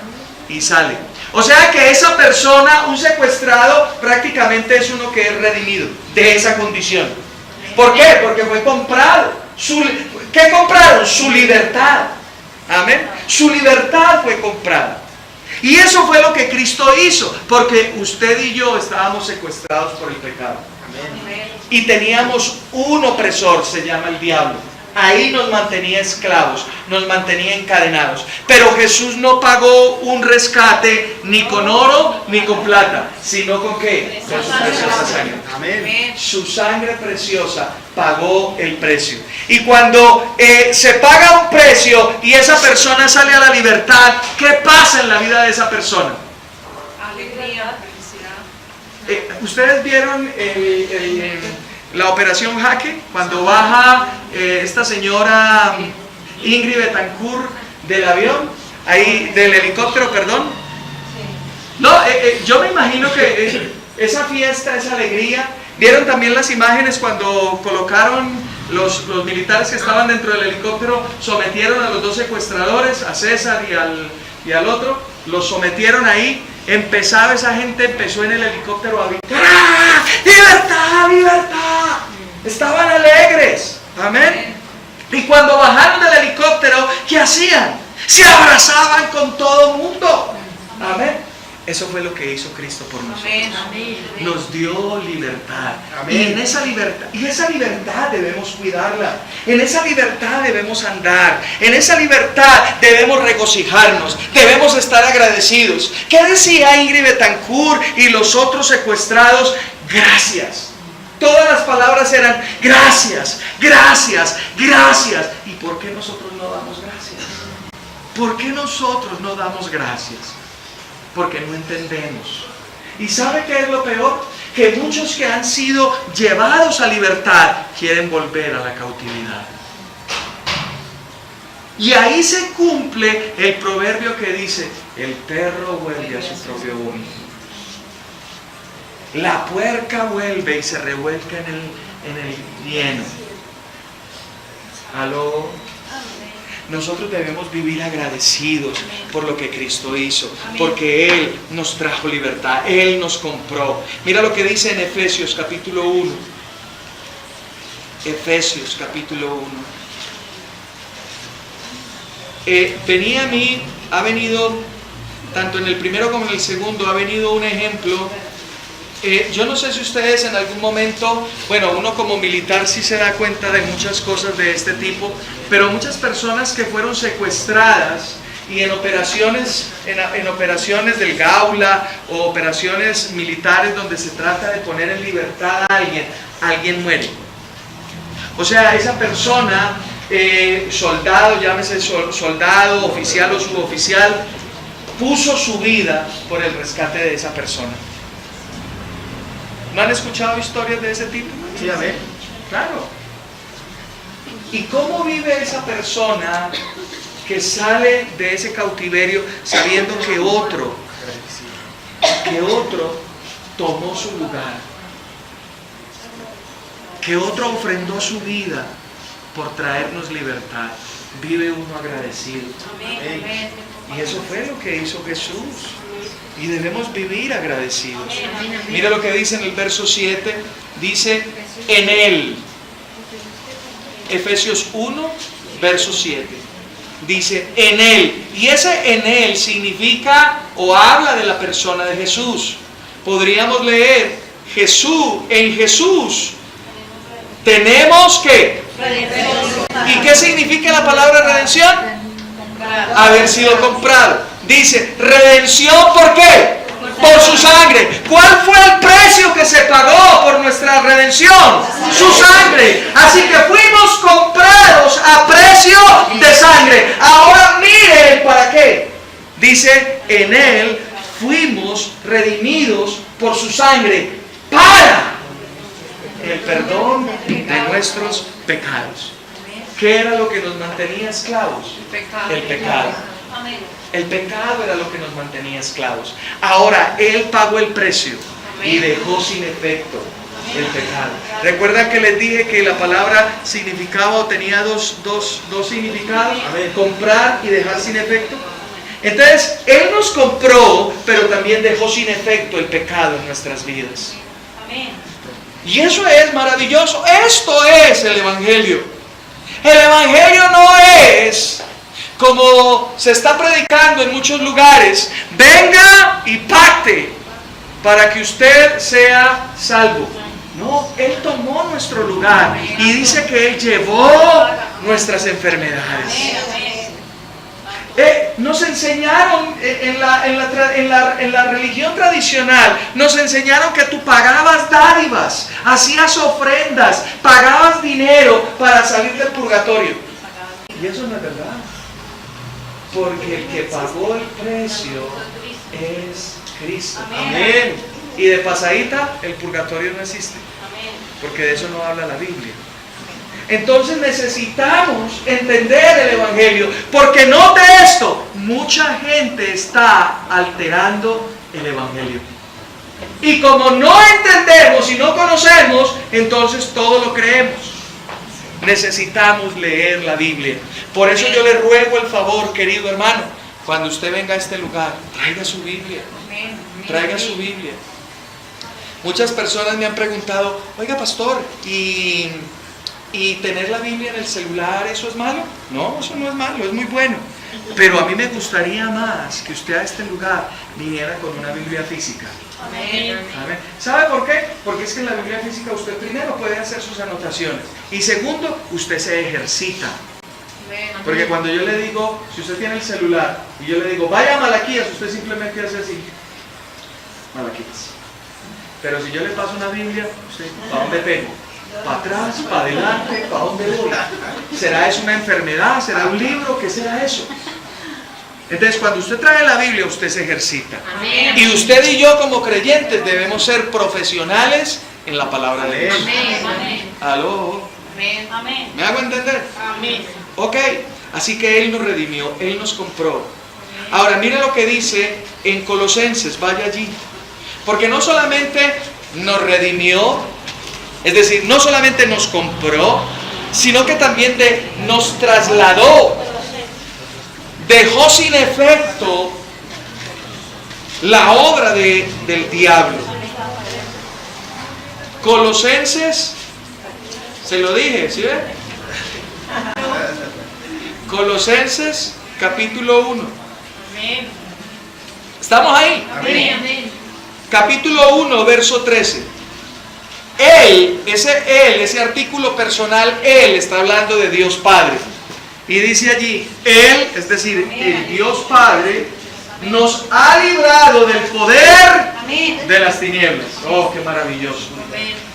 y sale. O sea que esa persona, un secuestrado, prácticamente es uno que es redimido de esa condición. ¿Por qué? Porque fue comprado. ¿Qué compraron? Su libertad. Amén. Su libertad fue comprada. Y eso fue lo que Cristo hizo, porque usted y yo estábamos secuestrados por el pecado. Amén. Y teníamos un opresor, se llama el diablo. Ahí nos mantenía esclavos, nos mantenía encadenados. Pero Jesús no pagó un rescate ni con oro ni con plata, sino con ¿qué? Con su preciosa sangre. Amén. Su sangre preciosa pagó el precio. Y cuando se paga un precio y esa persona sale a la libertad, ¿qué pasa en la vida de esa persona? Alegría, felicidad. ¿Ustedes vieron la operación Jaque? Cuando baja esta señora Ingrid Betancourt del avión, ahí del helicóptero, perdón. No, yo me imagino que esa fiesta, esa alegría. ¿Vieron también las imágenes cuando colocaron los militares que estaban dentro del helicóptero, sometieron a los dos secuestradores, a César y al otro, los sometieron ahí? Esa gente empezó en el helicóptero a gritar: ¡Ah! ¡Libertad! ¡Libertad! Estaban alegres. Amén. Y cuando bajaron del helicóptero, ¿qué hacían? Se abrazaban con todo el mundo. Amén. Eso fue lo que hizo Cristo por nosotros. Nos dio libertad. Amén. Y en esa libertad debemos cuidarla. En esa libertad debemos andar. En esa libertad debemos regocijarnos. Debemos estar agradecidos. ¿Qué decía Ingrid Betancourt y los otros secuestrados? Gracias. Todas las palabras eran gracias, gracias, gracias. ¿Y por qué nosotros no damos gracias? ¿Por qué nosotros no damos gracias? Porque no entendemos. ¿Y sabe qué es lo peor? Que muchos que han sido llevados a libertad quieren volver a la cautividad. Y ahí se cumple el proverbio que dice: el perro vuelve a su propio vómito. La puerca vuelve y se revuelca en el hieno. ¿Aló? Nosotros debemos vivir agradecidos por lo que Cristo hizo, porque Él nos trajo libertad, Él nos compró. Mira lo que dice en Efesios capítulo 1. Efesios capítulo 1. Venía a mí, ha venido, tanto en el primero como en el segundo, ha venido un ejemplo. Yo no sé si ustedes en algún momento, bueno, uno como militar sí se da cuenta de muchas cosas de este tipo, pero muchas personas que fueron secuestradas y en operaciones del Gaula o operaciones militares donde se trata de poner en libertad a alguien muere. O sea, esa persona, soldado, llámese soldado, oficial o suboficial, puso su vida por el rescate de esa persona. ¿No han escuchado historias de ese tipo? Sí, a ver. Claro. ¿Y cómo vive esa persona que sale de ese cautiverio sabiendo que otro tomó su lugar? Que otro ofrendó su vida por traernos libertad. Vive uno agradecido. Amén. Y eso fue lo que hizo Jesús. Y debemos vivir agradecidos. Mira lo que dice en el verso 7. Dice: en Él. Efesios 1, verso 7. Dice: en Él. Y ese en Él significa o habla de la persona de Jesús. Podríamos leer: Jesús, en Jesús tenemos que ¿Y qué significa la palabra redención? Haber sido comprado. Dice, redención, ¿por qué? Por su sangre. ¿Cuál fue el precio que se pagó por nuestra redención? Su sangre. Así que fuimos comprados a precio de sangre. Ahora mire el para qué. Dice, en él fuimos redimidos por su sangre para el perdón de nuestros pecados. ¿Qué era lo que nos mantenía esclavos? El pecado. El pecado era lo que nos mantenía esclavos. Ahora Él pagó el precio y dejó sin efecto el pecado. ¿Recuerdan que les dije que la palabra significaba o tenía dos significados? Comprar y dejar sin efecto. Entonces, Él nos compró, pero también dejó sin efecto el pecado en nuestras vidas. Y eso es maravilloso. Esto es el Evangelio. El Evangelio no es como se está predicando en muchos lugares. Venga y pacte para que usted sea salvo. No, Él tomó nuestro lugar y dice que Él llevó nuestras enfermedades. Nos enseñaron en la religión tradicional, nos enseñaron que tú pagabas dádivas, hacías ofrendas, pagabas dinero para salir del purgatorio. Y eso no es verdad. Porque el que pagó el precio es Cristo. Amén. Y de pasadita, el purgatorio no existe. Porque de eso no habla la Biblia. Entonces necesitamos entender el Evangelio, porque note esto, mucha gente está alterando el Evangelio. Y como no entendemos y no conocemos, entonces todo lo creemos. Necesitamos leer la Biblia. Por eso yo le ruego el favor, querido hermano, cuando usted venga a este lugar, traiga su Biblia. Traiga su Biblia. Muchas personas me han preguntado, oiga pastor, ¿y tener la Biblia en el celular, eso es malo? No, eso no es malo, es muy bueno. Pero a mí me gustaría más que usted a este lugar viniera con una Biblia física. Amén. Amén. ¿Sabe por qué? Porque es que en la Biblia física usted primero puede hacer sus anotaciones. Y segundo, usted se ejercita. Porque cuando yo le digo, si usted tiene el celular, y yo le digo, vaya a Malaquías, usted simplemente hace así. Malaquías. Pero si yo le paso una Biblia, usted, ¿para dónde pego? ¿Para atrás? ¿Para adelante? ¿Para dónde voy? ¿Será eso una enfermedad? ¿Será un libro? ¿Qué será eso? Entonces, cuando usted trae la Biblia, usted se ejercita. Amén. Y usted y yo como creyentes debemos ser profesionales en la palabra de Dios. Amén. ¿Aló? Amén. ¿Me hago entender? Amén. Ok, así que Él nos redimió, Él nos compró. Ahora, mire lo que dice en Colosenses, vaya allí. Porque no solamente nos redimió, es decir, no solamente nos compró, sino que también nos trasladó. Dejó sin efecto la obra del diablo. Colosenses, se lo dije, ¿sí ve? Colosenses capítulo 1. ¿Estamos ahí? Amén. Capítulo 1, verso 13. Ese artículo personal, Él, está hablando de Dios Padre. Y dice allí, Él, es decir, el Dios Padre, nos ha librado del poder de las tinieblas. Oh, qué maravilloso.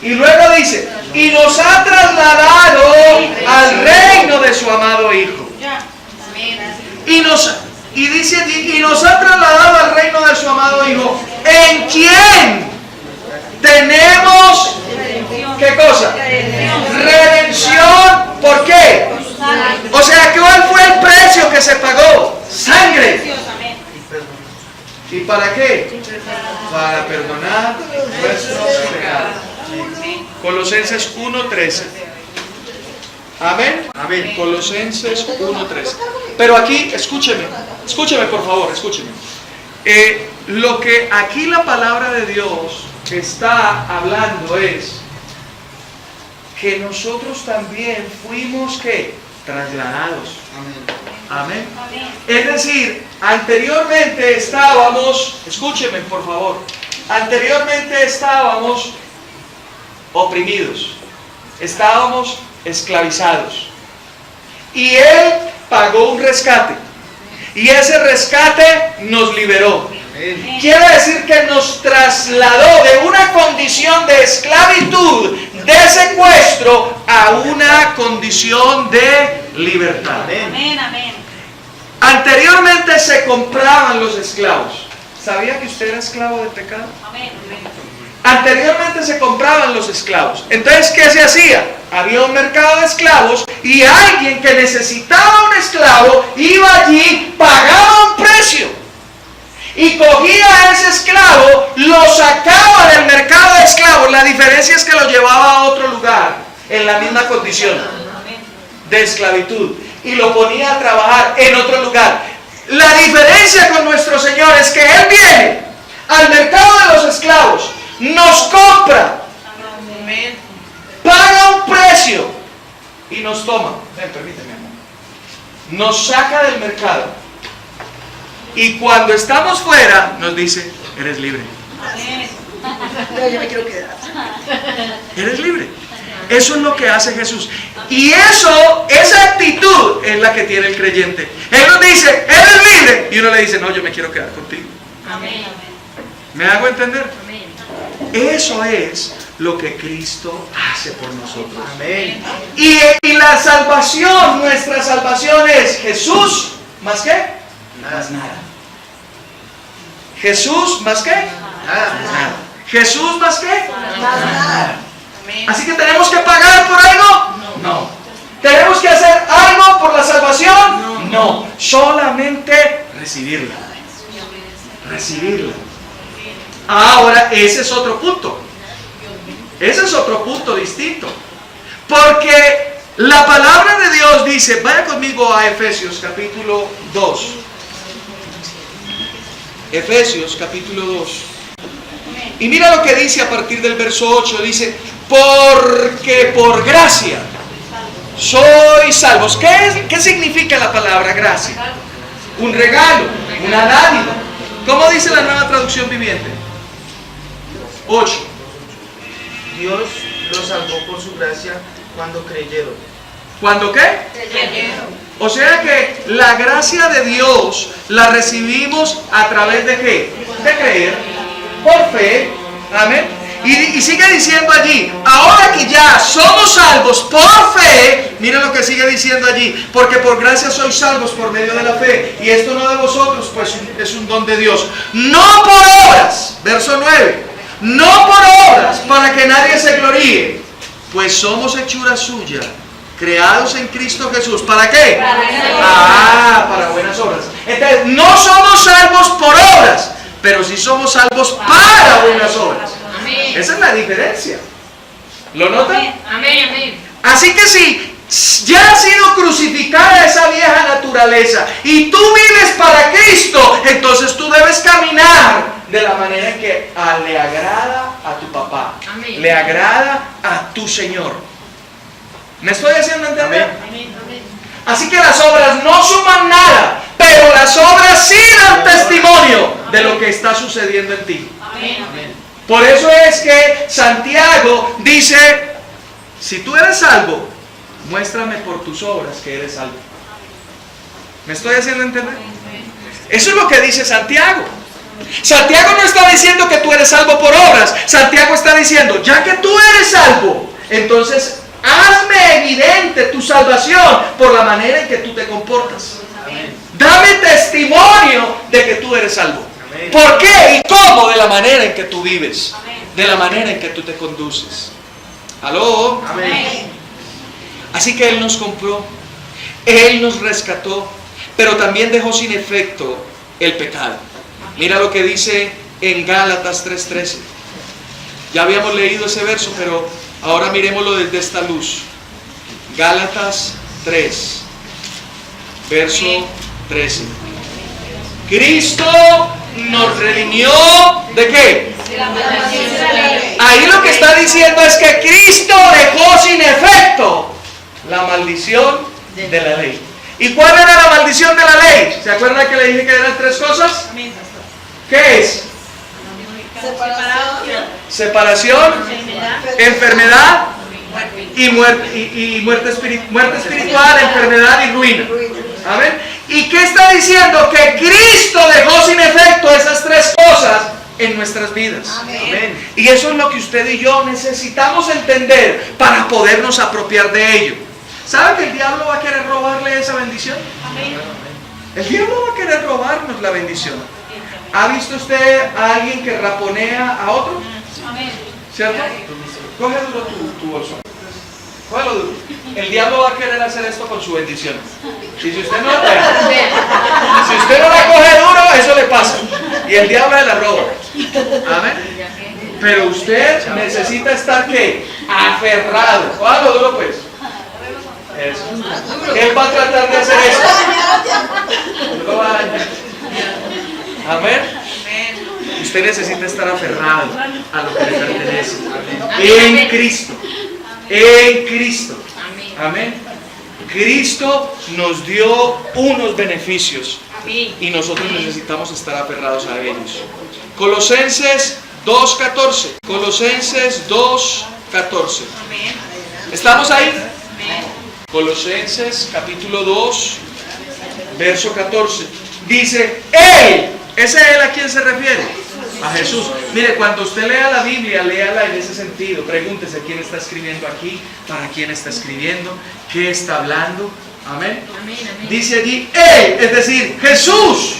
Y luego dice, y nos ha trasladado al reino de su amado Hijo. Y dice allí, y nos ha trasladado al reino de su amado Hijo, en quien tenemos, ¿qué cosa? Redención. ¿Por qué? O sea, ¿cuál fue el precio que se pagó? Sangre. ¿Y para qué? Para perdonar nuestros pecados. Colosenses 1:13. Amén. Amén. Colosenses 1:13. Pero aquí, escúcheme por favor, escúcheme. Lo que aquí la palabra de Dios está hablando es que nosotros también fuimos, ¿qué? Trasladados. Amén. Amén. Es decir, anteriormente estábamos, escúcheme por favor, anteriormente estábamos oprimidos, estábamos esclavizados. Y Él pagó un rescate. Y ese rescate nos liberó. Quiere decir que nos trasladó de una condición de esclavitud, de secuestro, a una condición de libertad. Amén, amén. Anteriormente se compraban los esclavos. ¿Sabía que usted era esclavo del pecado? Amén, amén. Anteriormente se compraban los esclavos. Entonces, ¿qué se hacía? Había un mercado de esclavos y alguien que necesitaba un esclavo iba allí, pagaba un precio y cogía a ese esclavo, lo sacaba del mercado de esclavos. La diferencia es que lo llevaba a otro lugar en la misma condición de esclavitud y lo ponía a trabajar en otro lugar. La diferencia con nuestro Señor es que Él viene al mercado de los esclavos, nos compra, paga un precio y nos toma. Ven, permíteme, amor. Nos saca del mercado y cuando estamos fuera nos dice: eres libre. Yo me quiero quedar. Eres libre. Eso es lo que hace Jesús. Y esa actitud es la que tiene el creyente. Él nos dice: eres libre. Y uno le dice: no, yo me quiero quedar contigo. Amén. ¿Me hago entender? Amén. Eso es lo que Cristo hace por nosotros. Amén. Y la salvación, nuestra salvación es Jesús más qué? Más nada. Jesús más qué? Nada. Jesús más qué? Nada. Así que tenemos que pagar por algo. No. ¿Tenemos que hacer algo por la salvación? No. Solamente recibirla. Recibirla. Ahora, ese es otro punto. Ese es otro punto distinto. Porque la palabra de Dios dice, vaya conmigo a Efesios capítulo 2. Efesios capítulo 2. Y mira lo que dice a partir del verso 8. Dice: porque por gracia sois salvos. ¿Qué significa la palabra gracia? Un regalo, una dádiva. ¿Cómo dice la Nueva Traducción Viviente? 8. Dios los salvó por su gracia cuando creyeron. ¿Cuándo qué? O sea que la gracia de Dios la recibimos a través de ¿qué? De creer, por fe. Amén. Y sigue diciendo allí: ahora que ya somos salvos por fe, mira lo que sigue diciendo allí: porque por gracia sois salvos por medio de la fe, y esto no de vosotros, pues es un don de Dios, no por obras. Verso 9: no por obras, para que nadie se gloríe, pues somos hechura suya, creados en Cristo Jesús. ¿Para qué? Para buenas obras. Entonces, no somos salvos por obras, pero sí somos salvos para buenas obras. Amén. Esa es la diferencia. ¿Lo notan? Amén, amén. Así que si ya ha sido crucificada esa vieja naturaleza y tú vives para Cristo, entonces tú debes caminar de la manera en que le agrada a tu papá. Amén. Le agrada a tu Señor. ¿Me estoy haciendo entender? Amén, amén. Así que las obras no suman nada, pero las obras sí dan testimonio de lo que está sucediendo en ti. Amén. Por eso es que Santiago dice: si tú eres salvo, muéstrame por tus obras que eres salvo. ¿Me estoy haciendo entender? Eso es lo que dice Santiago. Santiago no está diciendo que tú eres salvo por obras. Santiago está diciendo: ya que tú eres salvo, entonces hazme evidente tu salvación por la manera en que tú te comportas. Dame testimonio de que tú eres salvo. ¿Por qué y cómo? De la manera en que tú vives, de la manera en que tú te conduces. ¿Aló? Amén. Así que Él nos compró, Él nos rescató, pero también dejó sin efecto el pecado. Mira lo que dice en Gálatas 3:13. Ya habíamos leído ese verso, pero ahora miremoslo desde esta luz. Gálatas 3, verso 13. Cristo nos redimió ¿de qué? Ahí lo que está diciendo es que Cristo dejó sin efecto la maldición de la ley. ¿Y cuál era la maldición de la ley? ¿Se acuerdan que le dije que eran 3 cosas? ¿Qué es? Separación, enfermedad y muerte espiritual, enfermedad y ruina. Amén. ¿Y qué está diciendo? Que Cristo dejó sin efecto esas tres cosas en nuestras vidas. Amén. Y eso es lo que usted y yo necesitamos entender para podernos apropiar de ello. ¿Sabe que el diablo va a querer robarle esa bendición? El diablo va a querer robarnos la bendición. ¿Ha visto usted a alguien que raponea a otro? ¿Cierto? Coge duro tu bolso. Cógelo duro. El diablo va a querer hacer esto con su bendición. Y si usted no la coge duro, eso le pasa. Y el diablo le la roba. Amén. Pero usted necesita estar ¿qué? Aferrado. Cógelo duro pues. Eso. Él va a tratar de hacer eso. No lo va a dañar. Amén. Usted necesita estar aferrado a lo que le pertenece. En Cristo. En Cristo. Amén. Cristo nos dio unos beneficios y nosotros necesitamos estar aferrados a ellos. Colosenses 2:14. Colosenses 2:14. ¿Estamos ahí? Colosenses capítulo 2, verso 14. Dice, Él. ¿Ese Él a quién se refiere? A Jesús. Mire, cuando usted lea la Biblia, léala en ese sentido. Pregúntese quién está escribiendo aquí, para quién está escribiendo, qué está hablando. Amén. Dice allí, Él, es decir, Jesús.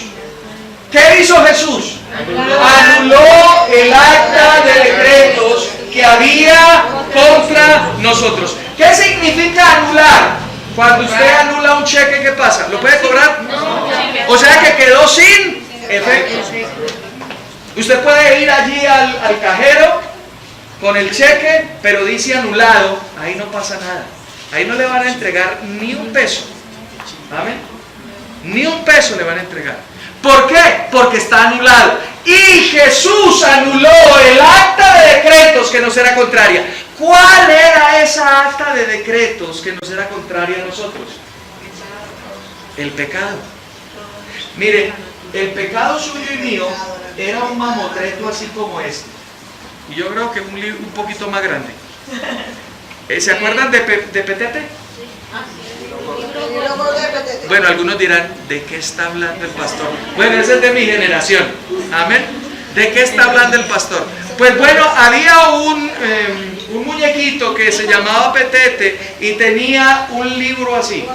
¿Qué hizo Jesús? Anuló el acta de decretos que había contra nosotros. ¿Qué significa anular? Cuando usted anula un cheque, ¿qué pasa? ¿Lo puede cobrar? O sea que quedó sin efecto. Usted puede ir allí al cajero con el cheque, pero dice anulado, ahí no pasa nada. Ahí no le van a entregar ni un peso. ¿Amén? Ni un peso le van a entregar. ¿Por qué? Porque está anulado. Y Jesús anuló el acta de decretos que nos era contraria. ¿Cuál era esa acta de decretos que nos era contraria a nosotros? El pecado. Mire, el pecado suyo y mío era un mamotreto así como este. Y yo creo que un poquito más grande. ¿Se acuerdan de Petete? Bueno, algunos dirán, ¿de qué está hablando el pastor? Bueno, ese es de mi generación. Amén. ¿De qué está hablando el pastor? Pues bueno, había un muñequito que se llamaba Petete y tenía un libro así.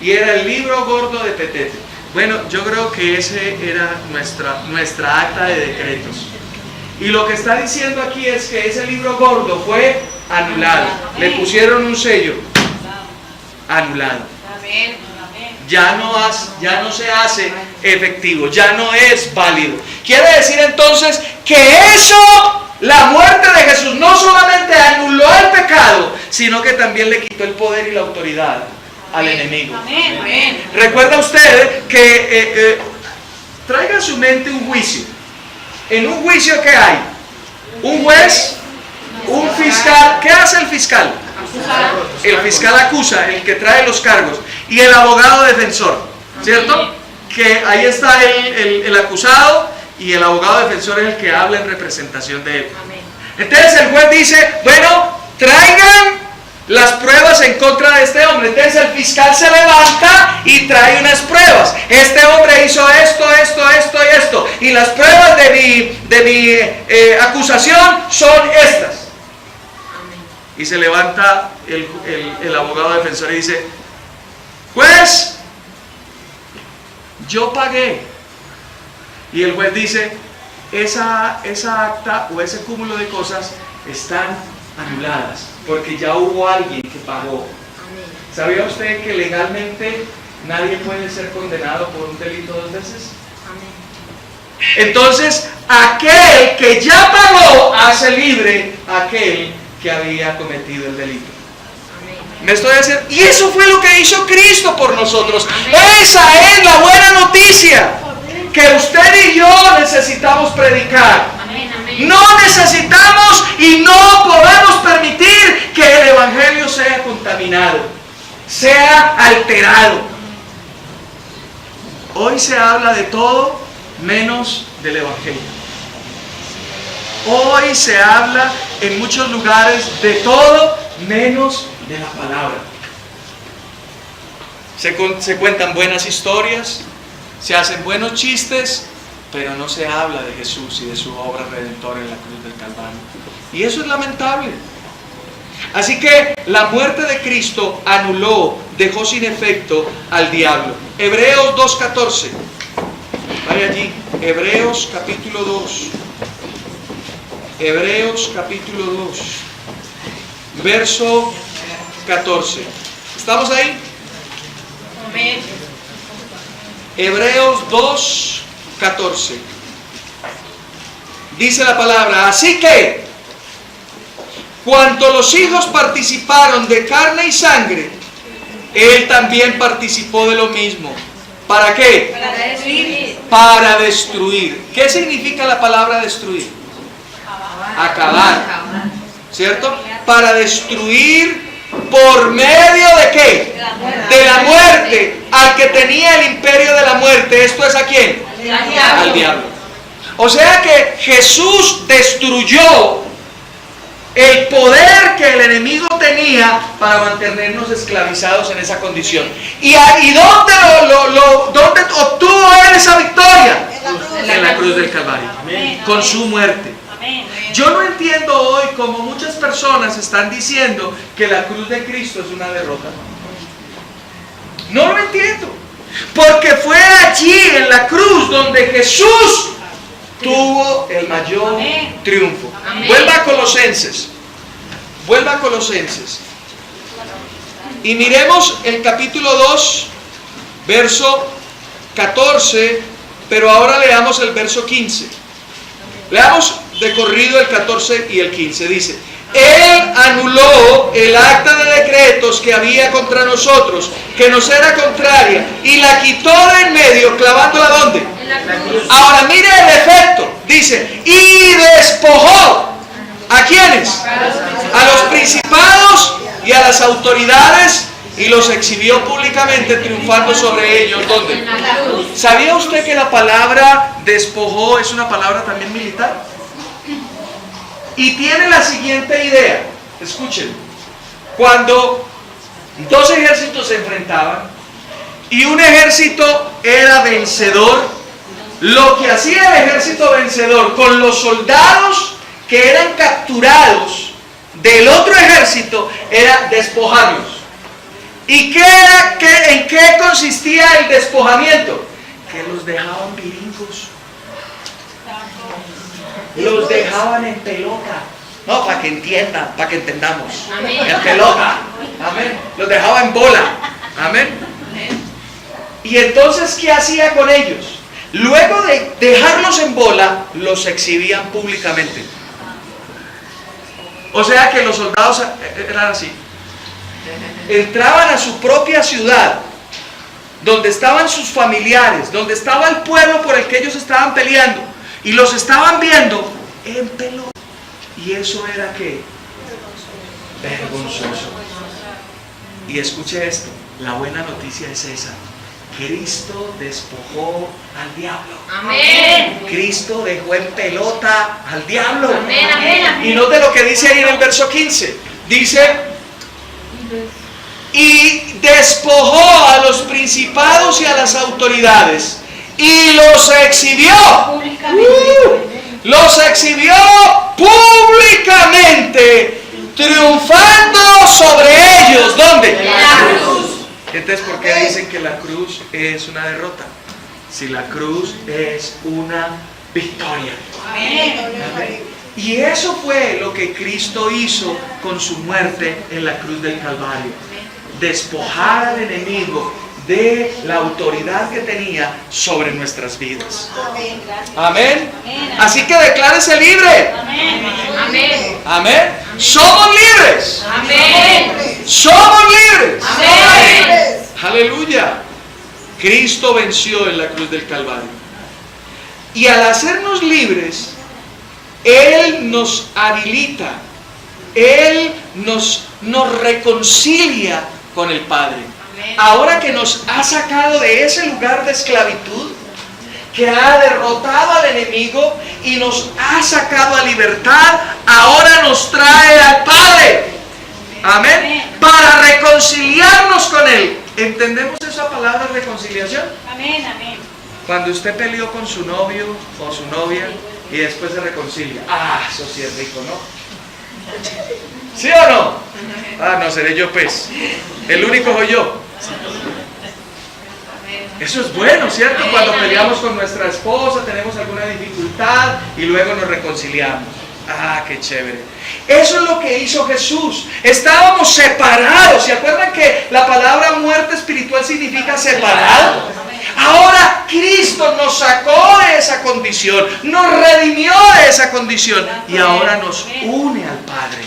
Y era el libro gordo de Petete. Bueno, yo creo que ese era nuestra acta de decretos. Y lo que está diciendo aquí es que ese libro gordo fue anulado. Le pusieron un sello. Anulado. Ya no se hace efectivo, ya no es válido. Quiere decir entonces que eso, la muerte de Jesús, no solamente anuló el pecado, sino que también le quitó el poder y la autoridad al enemigo. Recuerda usted que traiga a su mente un juicio. En un juicio, ¿qué hay? Un juez, un fiscal. ¿Qué hace el fiscal? El fiscal acusa, el que trae los cargos, y el abogado defensor, ¿cierto? Que ahí está el acusado y el abogado defensor es el que habla en representación de él. Entonces el juez dice, bueno, traigan las pruebas en contra de este hombre. Entonces el fiscal se levanta y trae unas pruebas. Este hombre hizo esto y esto, y las pruebas de mi acusación son estas. Y se levanta el abogado defensor y dice, juez, yo pagué. Y el juez dice, esa acta o ese cúmulo de cosas están anuladas, porque ya hubo alguien que pagó. ¿Sabía usted que legalmente nadie puede ser condenado por un delito dos veces? Entonces, aquel que ya pagó hace libre a aquel que había cometido el delito. Me estoy haciendo, y eso fue lo que hizo Cristo por nosotros. Esa es la buena noticia que usted y yo necesitamos predicar. No necesitamos y no podemos permitir que el evangelio sea contaminado, sea alterado. Hoy se habla de todo menos del evangelio. Hoy se habla en muchos lugares de todo menos de la palabra. Se cuentan buenas historias, se hacen buenos chistes, pero no se habla de Jesús y de su obra redentora en la cruz del Calvario. Y eso es lamentable. Así que la muerte de Cristo anuló, dejó sin efecto al diablo. Hebreos 2:14. Vaya allí, Hebreos capítulo 2. Hebreos capítulo 2, verso 14. ¿Estamos ahí? Amén. Hebreos 2:14. Dice la palabra: así que, cuanto los hijos participaron de carne y sangre, Él también participó de lo mismo. ¿Para qué? Para destruir. Para destruir. ¿Qué significa la palabra destruir? Acabar. ¿Cierto? Para destruir por medio de ¿qué? De la muerte. Al que tenía el imperio de la muerte. ¿Esto es a quién? Al diablo. O sea que Jesús destruyó el poder que el enemigo tenía para mantenernos esclavizados en esa condición. ¿Y dónde dónde obtuvo Él esa victoria? En la cruz del Calvario. Con su muerte. Yo no entiendo hoy cómo muchas personas están diciendo que la cruz de Cristo es una derrota. No lo entiendo. Porque fue allí en la cruz donde Jesús tuvo el mayor triunfo. Vuelva a Colosenses. Vuelva a Colosenses. Y miremos el capítulo 2, verso 14, pero ahora leamos el verso 15. Leamos de corrido el 14 y el 15. Dice: Él anuló el acta de decretos que había contra nosotros, que nos era contraria, y la quitó de en medio, clavándola ¿dónde? En la cruz. Ahora mire el efecto. Dice: y despojó. ¿A quiénes? A los principados y a las autoridades, y los exhibió públicamente, triunfando sobre ellos. ¿Dónde? En la cruz. ¿Sabía usted que la palabra despojó es una palabra también militar? Y tiene la siguiente idea. Escuchen. Cuando dos ejércitos se enfrentaban y un ejército era vencedor, lo que hacía el ejército vencedor con los soldados que eran capturados del otro ejército era despojarlos. ¿Y en qué consistía el despojamiento? Que los dejaban viringos. Los dejaban en pelota. No, para que entiendan, para que entendamos. Amén. En pelota. Amén. Los dejaba en bola. Amén. Y entonces, ¿qué hacía con ellos? Luego de dejarlos en bola, los exhibían públicamente. O sea que los soldados eran así. Entraban a su propia ciudad, donde estaban sus familiares, donde estaba el pueblo por el que ellos estaban peleando, y los estaban viendo en pelota. Y eso era ¿qué? Vergonzoso. Y escuche esto, la buena noticia es esa: Cristo despojó al diablo. Amén. Cristo dejó en pelota al diablo. Amén, amén, amén. Y note lo que dice ahí en el verso 15. Dice: y despojó a los principados y a las autoridades, y los exhibió. Los exhibió públicamente, triunfando sobre ellos. ¿Dónde? En la cruz. Entonces, ¿por qué dicen que la cruz es una derrota? Si la cruz es una victoria. Amén. Y eso fue lo que Cristo hizo con su muerte en la cruz del Calvario. Despojar al enemigo de la autoridad que tenía sobre nuestras vidas. Amén. Así que declárese libre. Amén. Amén. Amén. Somos libres. Amén. Somos libres. Amén. Aleluya. Cristo venció en la cruz del Calvario. Y al hacernos libres, Él nos habilita, Él nos reconcilia con el Padre. Ahora que nos ha sacado de ese lugar de esclavitud, que ha derrotado al enemigo y nos ha sacado a libertad, ahora nos trae al Padre. Amén. Para reconciliarnos con Él. ¿Entendemos esa palabra reconciliación? Amén, amén. Cuando usted peleó con su novio o su novia y después se reconcilia. Ah, eso sí es rico, ¿no? ¿Sí o no? Ah, no, seré yo pues. El único soy yo. Eso es bueno, ¿cierto? Cuando peleamos con nuestra esposa, tenemos alguna dificultad y luego nos reconciliamos. Ah, qué chévere. Eso es lo que hizo Jesús. Estábamos separados. ¿Se acuerdan que la palabra muerte espiritual significa separado? Ahora Cristo nos sacó de esa condición, nos redimió de esa condición y ahora nos une al Padre.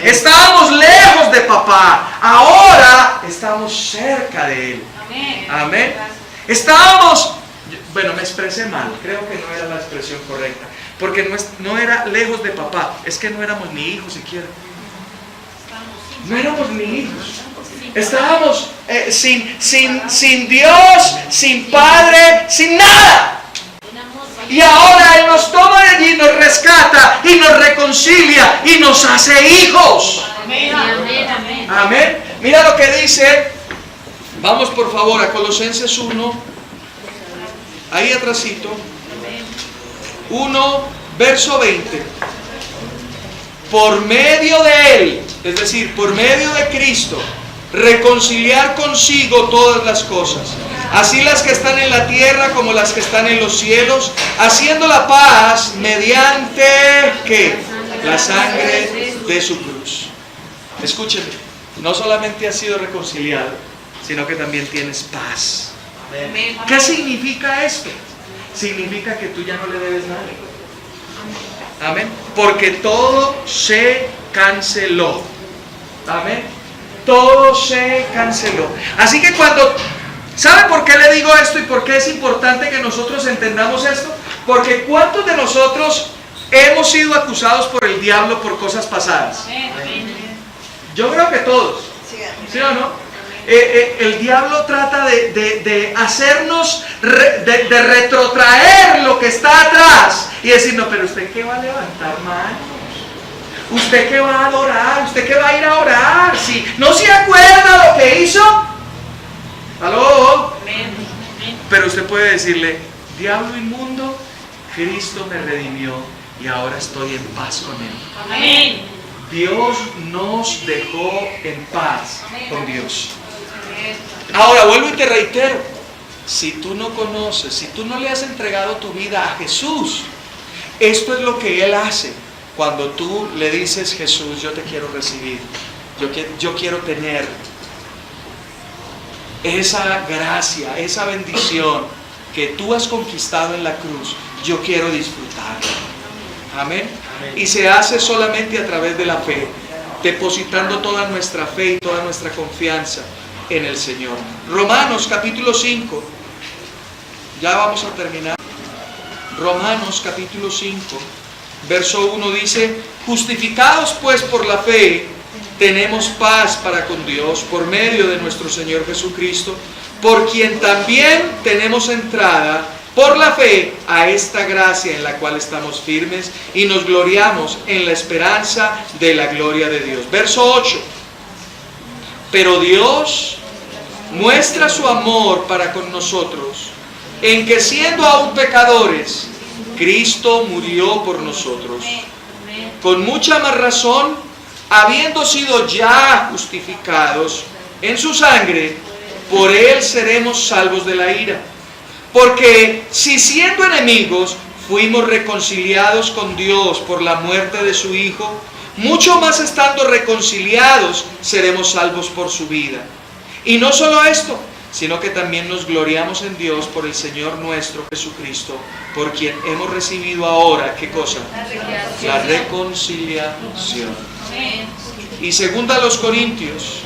Estábamos lejos de papá, ahora estamos cerca de Él. Amén. Estábamos, bueno, me expresé mal, creo que no era la expresión correcta, porque no era lejos de papá, es que no éramos ni hijos siquiera. No éramos ni hijos. Estábamos sin Dios, sin Padre, sin nada. Y ahora Él nos toma de allí, nos rescata y nos reconcilia y nos hace hijos. Amén. Mira lo que dice. Vamos por favor a Colosenses 1. Ahí atrásito. 1, verso 20. Por medio de Él, es decir, por medio de Cristo, reconciliar consigo todas las cosas, así las que están en la tierra como las que están en los cielos, haciendo la paz mediante ¿qué? La sangre de su cruz. Escúchenme, no solamente has sido reconciliado, sino que también tienes paz. ¿Qué significa esto? Significa que tú ya no le debes nada. Amén. Porque todo se canceló. Amén. Todo se canceló. Así que ¿sabe por qué le digo esto y por qué es importante que nosotros entendamos esto? Porque ¿cuántos de nosotros hemos sido acusados por el diablo por cosas pasadas? Yo creo que todos. ¿Sí o no? El diablo trata de hacernos, de retrotraer lo que está atrás y decir, no, pero ¿usted qué va a levantar manos? ¿Usted qué va a adorar? ¿Usted qué va a ir a orar? Si no se acuerda lo que hizo. ¿Aló? Pero usted puede decirle, diablo inmundo, Cristo me redimió y ahora estoy en paz con Él. Amén. Dios nos dejó en paz con Dios. Ahora vuelvo y te reitero, si tú no conoces, si tú no le has entregado tu vida a Jesús, esto es lo que Él hace. Cuando tú le dices, Jesús, yo te quiero recibir, yo quiero tener esa gracia, esa bendición que tú has conquistado en la cruz, yo quiero disfrutarla. Amén. Y se hace solamente a través de la fe, depositando toda nuestra fe y toda nuestra confianza en el Señor. Romanos capítulo 5, ya vamos a terminar. Romanos capítulo 5, verso 1 dice, justificados pues por la fe, tenemos paz para con Dios por medio de nuestro Señor Jesucristo, por quien también tenemos entrada por la fe a esta gracia en la cual estamos firmes y nos gloriamos en la esperanza de la gloria de Dios. Verso 8. Pero Dios muestra su amor para con nosotros en que siendo aún pecadores, Cristo murió por nosotros. Con mucha más razón, habiendo sido ya justificados en su sangre, por Él seremos salvos de la ira. Porque si siendo enemigos fuimos reconciliados con Dios por la muerte de su Hijo, mucho más estando reconciliados seremos salvos por su vida. Y no solo esto, sino que también nos gloriamos en Dios por el Señor nuestro Jesucristo, por quien hemos recibido ahora, ¿qué cosa? La reconciliación. Y segunda a los Corintios,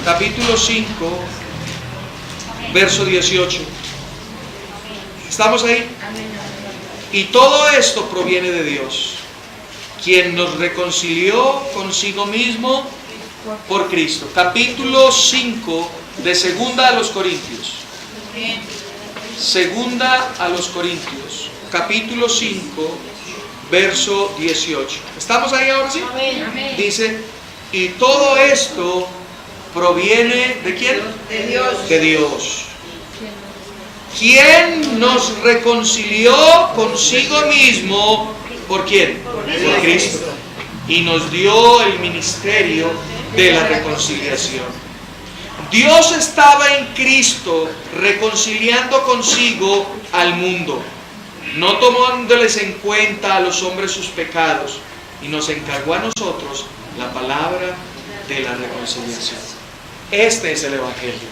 capítulo 5, verso 18. ¿Estamos ahí? Y todo esto proviene de Dios, quien nos reconcilió consigo mismo por Cristo. Capítulo 5 de segunda a los Corintios. Segunda a los Corintios. capítulo 5, verso 18. ¿Estamos ahí ahora sí? Amén. Dice, y todo esto proviene ¿de quién? De Dios. De Dios. ¿Quién nos reconcilió consigo mismo? ¿Por quién? Por Cristo. Y nos dio el ministerio de la reconciliación. Dios estaba en Cristo reconciliando consigo al mundo, no tomándoles en cuenta a los hombres sus pecados, y nos encargó a nosotros la palabra de la reconciliación. Este es el Evangelio.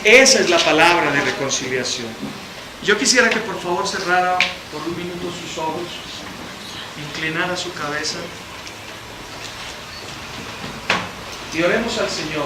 Esa es la palabra de reconciliación. Yo quisiera que por favor cerrara por un minuto sus ojos, inclinara su cabeza y oremos al Señor.